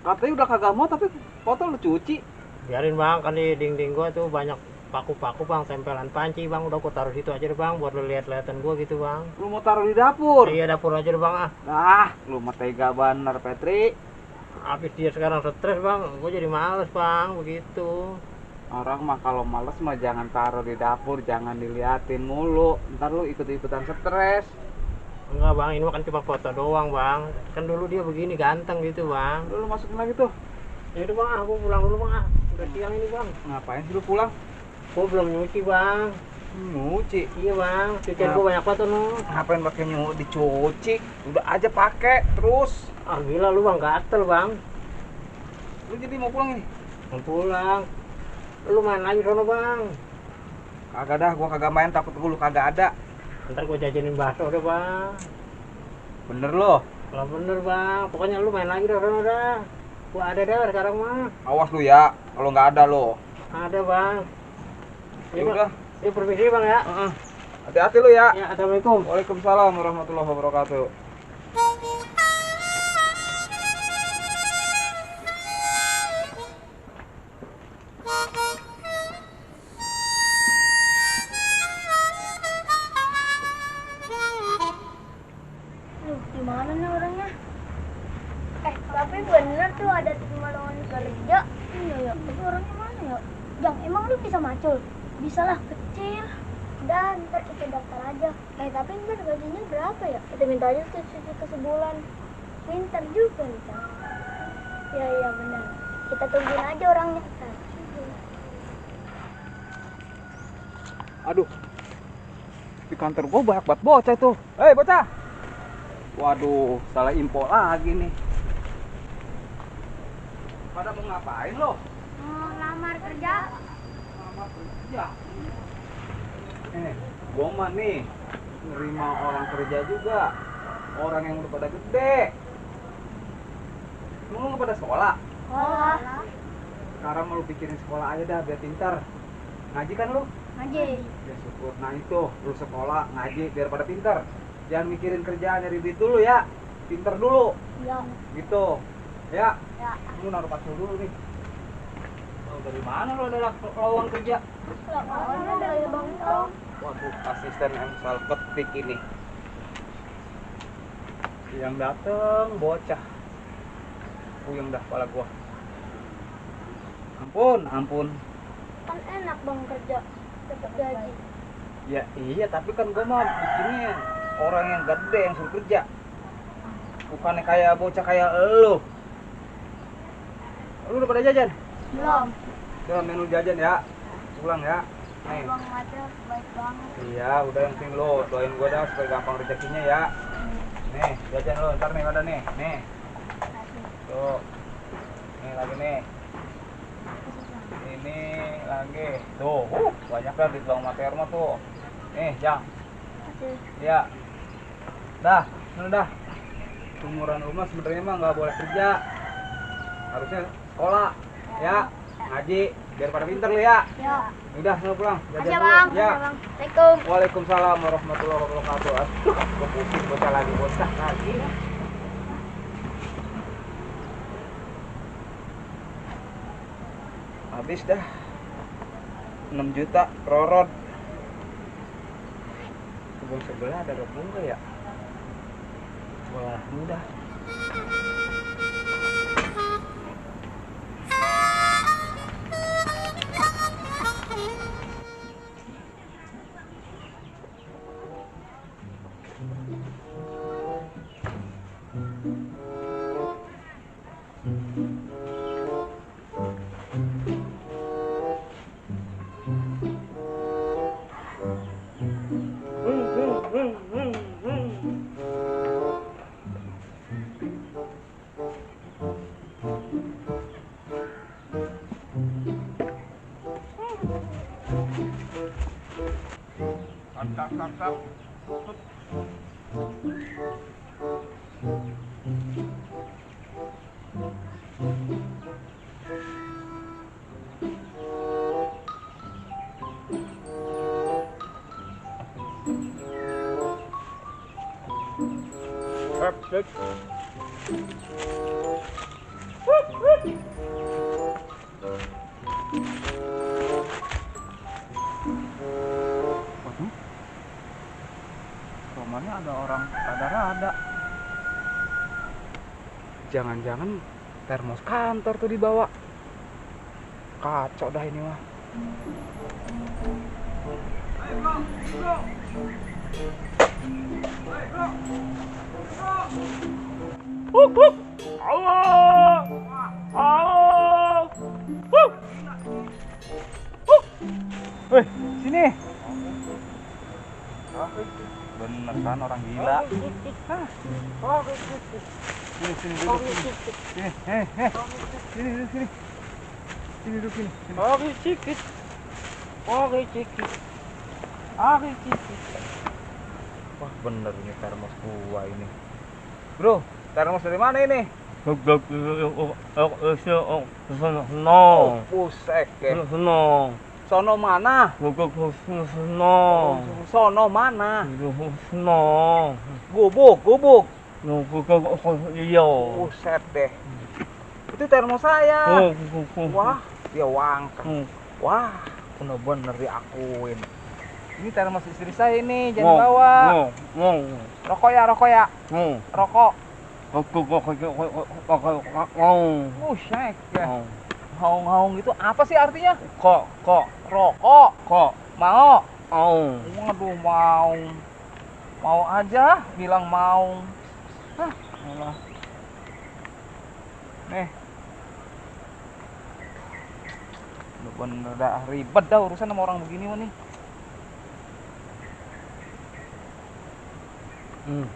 katanya udah kagak mau tapi foto lu cuci. Biarin bang, kan di dinding gua tuh banyak paku-paku bang, tempelan panci bang. Udah gua taruh situ aja deh bang, buat lu lihat-lihatan gua gitu bang. Lu mau taruh di dapur? Iya dapur aja deh bang ah. Ah, lu mah tega bener Petri. Habis dia sekarang stres bang, gua jadi males bang, begitu. Orang mah kalau males mah jangan taruh di dapur, jangan diliatin mulu. Ntar lu ikut-ikutan stres. Enggak bang, ini mah kan cuma foto doang bang. Kan dulu dia begini ganteng gitu bang. Lu masukin lagi tuh. Ya udah bang, aku pulang dulu bang ah. Udah siang ini bang. Ngapain sih lu pulang? Gua belum nyuci bang. Nyuci. Iya bang, cucian gua banyak banget tuh no. Ngapain pakai dicuci? Udah aja pakai terus. Ah gila lu bang, gatel bang. Lu jadi mau pulang ini? Mau pulang. Lu main lagi sono bang. Kagak dah, gua kagak main takut lu kagak ada. Ntar gua jajanin bakso deh bang. Bener lo. Kalau bener bang, pokoknya lu main lagi dah sono dah. Gua ada dah sekarang mah. Awas lu ya, kalau nggak ada lo. Ada bang. Ya udah. Ya permisi bang ya. Hati-hati lu ya. Ya assalamualaikum. Waalaikumsalam warahmatullahi wabarakatuh. Duh, gimana nih orangnya? Tapi bener tuh ada terima lowongan kerja. Iya ya, tapi orangnya mana ya? Jang, emang lu bisa macul? Bisa lah, kecil. Dan ntar kita daftar aja. Tapi ntar gajinya berapa ya? Kita minta aja ke sebulan. Pintar juga nih kan. Iya benar. Kita tungguin aja orangnya. Aduh. Di kantor gua banyak banget bocah itu. Hei bocah. Waduh, salah info lagi nih. Pada mau ngapain lo? Mau lamar kerja? Lamar kerja. Gua mah nih nerima orang kerja juga. Orang yang udah pada gede. Lu nggak pada sekolah? Sekolah. Sekarang mau lu pikirin sekolah aja dah biar pintar. Ngaji kan lu? Ngaji. Ya syukur. Nah itu, lu sekolah, ngaji biar pada pintar. Jangan mikirin kerjaan nyari duit dulu ya. Pintar dulu. Ya. Gitu. Ya. Ya. Lu naruh pasul dulu nih. Oh, dari mana lu ada lowongan kerja? Lowongan dari Bang Tom. Waduh, asisten emsal ketik ini. Yang dateng bocah. Puyeng dah kepala gua. Ampun. Kan enak Bang kerja. Dapat gaji. Ya iya, tapi kan gua mah bikinnya orang yang gede yang suruh kerja. Bukannya kayak bocah kayak elu. Lu udah pada jajan? Belum. Coba menu jajan ya. Pulang ya. Nih. Bang Matil baik banget. Iya, udah yang penting lo doain gua dah supaya gampang rezekinya ya. Nih, jajan lo ntar nih ada nih. Nih. Tuh. Nih lagi nih. Ini lagi. Tuh, banyak dah di Bang Mater mah tuh. Nih, Jang. Masih. Ya. Dah, dah. Umuran rumah sebenarnya mah nggak boleh kerja. Harusnya sekolah. Ya. Ngaji biar pada pinter lu ya. Ya. Udah, mau pulang. Jajan Aja dulu. Bang. Ya. Aja, Bang. Assalamualaikum. Waalaikumsalam warahmatullahi wabarakatuh. Aduh, gua pusing bocah lagi. Habis dah. 6 juta rorod. Kebun sebelah ada rebung nggak ya? Wah, mudah. Waduh, romannya ada orang rada-rada. Jangan-jangan termos kantor tuh dibawa. Kacau dah ini mah. Allah, Allah. Weh, sini. Bener kan orang gila. Hah. Sini, sini duduk sini. Sini, sini duduk sini. Sini duduk sini. Oke, cikit. Oke, cikit. Oke, cikit. Wah, bener ini termos gua ini. Bro, termos dari mana ini? No. Pusek ya. No. Sono mana? No. Sono mana? No. Gubuk, gubuk. No. Iyo. Buset deh. Itu termos saya. Wah, dia wangkang. Wah, bener-bener diakuin. Ini termos istri saya ini, jangan bawa. Rokok ya, rokok ya. Rokok. Buset ya. Haung-haung itu apa sih artinya? Kok. Rokok. Mau. Au. Waduh, mau. Mau aja bilang mau. Hah, alah. Nih. Bener dah ribet dah urusan sama orang begini mah nih.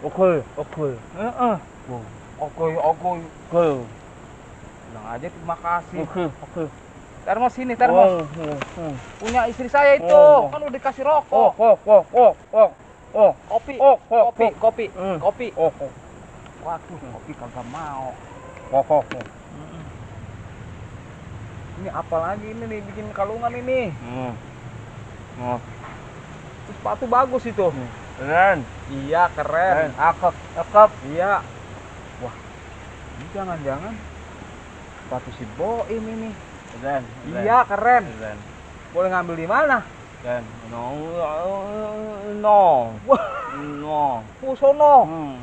Oke. Heeh. Oke. Bilang aja terima kasih. Oke. Termos sini, termos. Punya istri saya itu. Oh. Kan udah dikasih rokok. Kopi. Kopi. Waduh, kopi kagak mau. Ini apa lagi ini nih bikin kalungan ini? Itu sepatu bagus itu. Keren. Iya, keren. Akep. Iya. Wah, ini jangan-jangan sepatu si Boim ini. Keren. Iya, keren. Keren. Boleh ngambil di mana? Keren. No. Sono.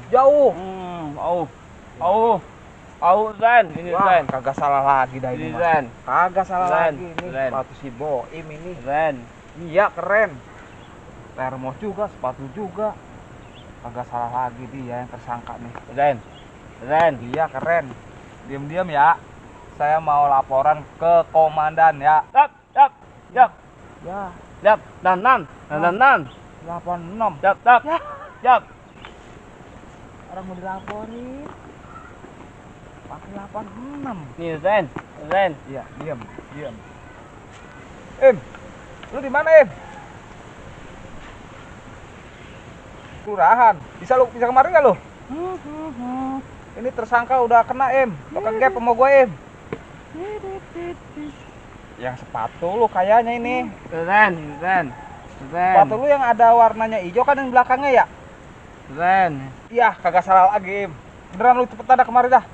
Jauh. Ren. Ini Wah, Ren. kagak salah lagi dah ini. Ini mah. Ren. Kagak salah Ren. lagi ini Ren. sepatu si Boim ini. Ren. Iya, keren. Termos juga, sepatu juga. Kagak salah lagi dia yang tersangka nih. Ren. Iya, keren. Diam-diam ya. Saya mau laporan ke komandan ya. Yap. Ya, Nan. 86. Yap. Orang mau dilaporin. Pakai 86. Nih Ren. Iya, diam. Lu di mana, Kelurahan. Bisa kemarin nggak lu? Ini tersangka udah kena, Lo kegep sama gue, Yang sepatu lu kayaknya ini. Ren. Sepatu lu yang ada warnanya hijau kan yang belakangnya ya? Ren. Iya, kagak salah lagi, Beneran lu cepet ada kemarin dah.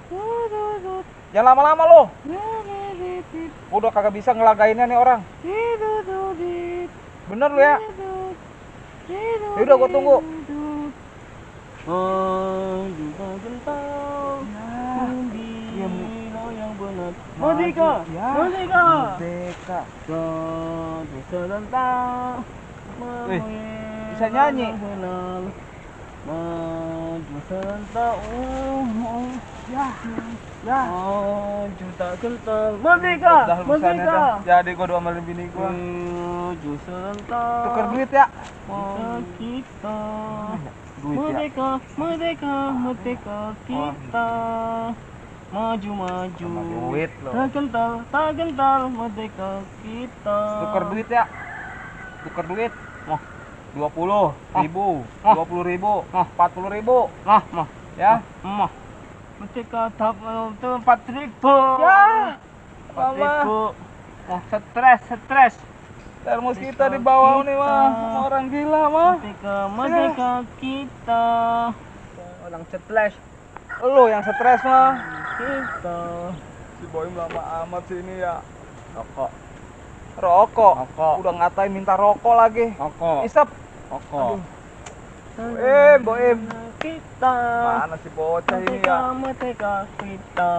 Jangan lama-lama lu. Udah kagak bisa ngelagainnya nih orang. Bener lu ya? Yaudah gua tunggu. Maju tak kental. Bina yang benar. Merdeka. Merdeka. Merdeka. Satu serentak. Bisa nyanyi. Maju serentak. Maju tak kental. Merdeka. Dah lusannya Merdeka. dah. Jadi gua domelin bini gua. Maju serentak. Tuker duit ya. Kita. Duit ya. Merdeka, merdeka, merdeka kita. Maju, maju. Sama duit lo. Tak gentar, merdeka kita. Tuker duit ya. Tuker duit. 20.000, 20.000, 40.000. Ya. Merdeka tempat ribu. Ya. 4.000. Stres. Termos kita di bawah nih mah. Sama orang gila mah. Merdeka kita. Orang stres. Lo yang stres mah. Kita. Si Boim lama amat sini ya. Rokok. Udah ngatain minta rokok lagi. Isep. Boim. Kita. Mana si bocah ini ya? Merdeka kita.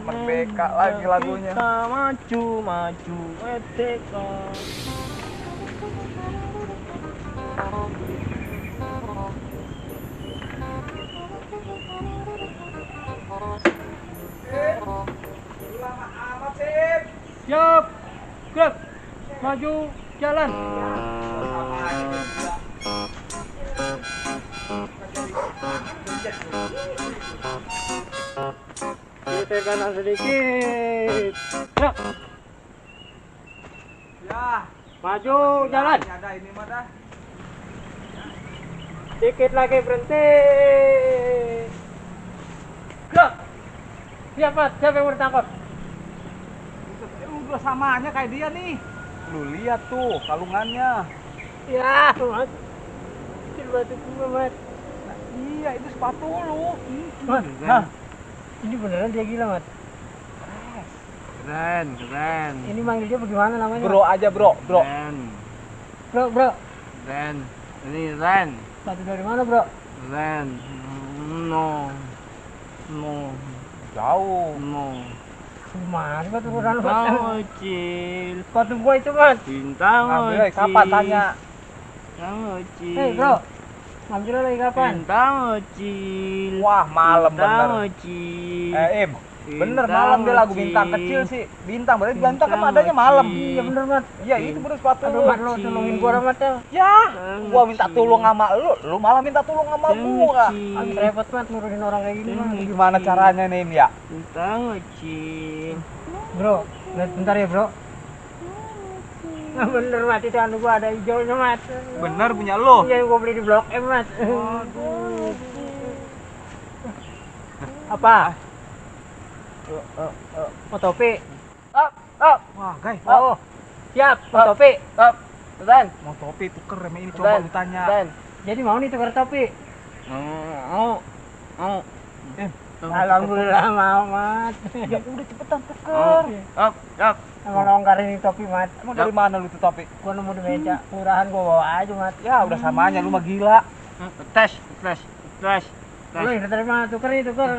Merdeka lagi lagunya. Kita maju, maju, merdeka. Lama amat sih. Siap. Gerak. Maju, jalan. Kita kanan sedikit. Gerak. Ya. Maju, jalan. Ada ini mah dah. Dikit lagi berhenti. Gerak. Siap, Mas. Siapa yang bertangkap? Lu udah samanya kayak dia nih. Lu lihat tuh kalungannya. Ya, Mas. Batu gua, Mas. Iya, itu sepatu lu. Mas, Nah, ini beneran dia gila, Mas. Keren. Ini manggil dia bagaimana namanya? bro aja, bro. Ren. Bro. Ren. Ini Ren. Sepatu dari mana, Bro? Ren. No. Jauh. Gimana sepatu ukuran lu? Bintang kecil. Sepatu gua itu, Mas. Bintang Ngambil kecil. kapan tanya? Bintang kecil. Hei, Bro. Ngambilnya lagi kapan? Bintang kecil. Wah, malam Bintang bener. kecil. Im. Bener malam dia lagu bintang kecil sih. Bintang berarti bintang kan adanya malam. Iya, bener, Mas. Iya, itu bener sepatu Aduh, lu. Mas, lu tolongin gua, Mas. Ya. Ya, gua minta tolong sama lu malah minta tolong sama gua. Agak repot, Mas, nurunin orang kayak gini, Mas. Gimana caranya nih, Im, ya? Bintang kecil. Bro, lihat bentar ya, Bro. Nah, bener, Mas. Itu anu gua ada hijaunya, Mas. Bener punya lu. Iya, yang gua beli di Blok M, Mas. Apa? Mau topi? Wah, guys. Oh, siap. Mau topi? Ren. Mau topi tuker ini coba lu tanya. Ren. Jadi mau nih tukar topi? Mau. Alhamdulillah mau, Mas. Ya udah cepetan tuker. Yap. Emang longgar ini topi, Mas. Emang dari mana lu tuh topi? Gua nemu di meja. Murahan gua bawa aja, Mas. Ya udah samanya lu mah gila. Tes. Lu yang dari mana? Tuker nih, tuker.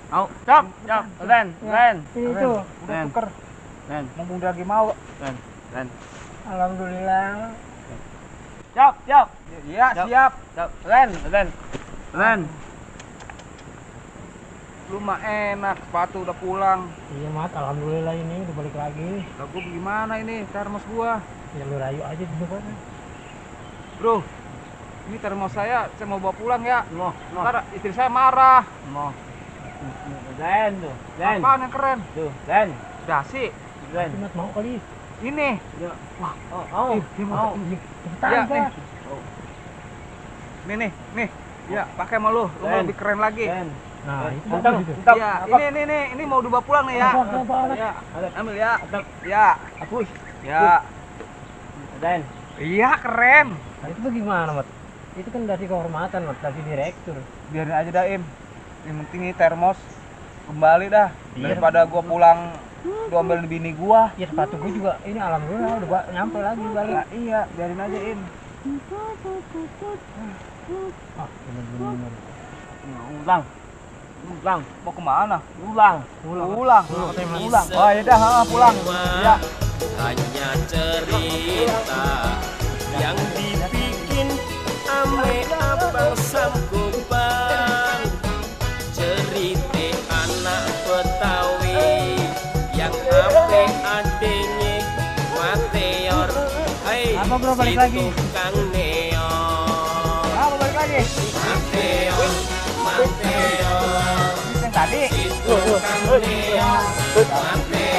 Mau. Yap. Ren. Ini tuh. Udah Ren. tuker. Ren. Mumpung dia lagi mau. Ren. Alhamdulillah. Siap. Iya, siap. Ren. Lu mah enak, sepatu udah pulang. Iya, Mas. Alhamdulillah ini udah balik lagi. Lah gua gimana ini termos gua? Ya lu rayu aja di depan. Bro, ini termos saya mau bawa pulang ya. No. Ntar istri saya marah. Ren tuh. Ren. Apaan yang keren? Tuh, Ren. Dasi. Ren. Mas mau kali. Ini. Oh. Cepetan, Ya, Mas. nih. Ya, pakai sama lu. Lu mau lebih keren lagi. Ren. Nah, itu Mantap. bagus itu. Iya, ini mau dibawa pulang nih ya. Ya. Ambil ya. Ya. Hapus. Ya. Ren. Iya, keren. Nah, itu gimana, Mas? Itu kan dari kehormatan, Mas, dari direktur. Biarin aja dah, Im. Yang penting ini termos kembali dah. Daripada gua pulang diambil bini gua. Ya sepatu gua juga ini alhamdulillah udah nyampe lagi balik. Nah, iya, biarin aja, Im. Ah, bener-bener. Ulang. Ulang, mau kemana? Ulang. Ulang. Oh ya dah, pulang. Ya. Hanya cerita yang dibikin ame abang Samkuban, cerita anak Betawi yang ape adenya Mateor. Hai, Apa bro, balik lagi? tukang neon. Apa balik lagi? Mateor, Mateor, Yang tadi. si tukang neon, Mateor.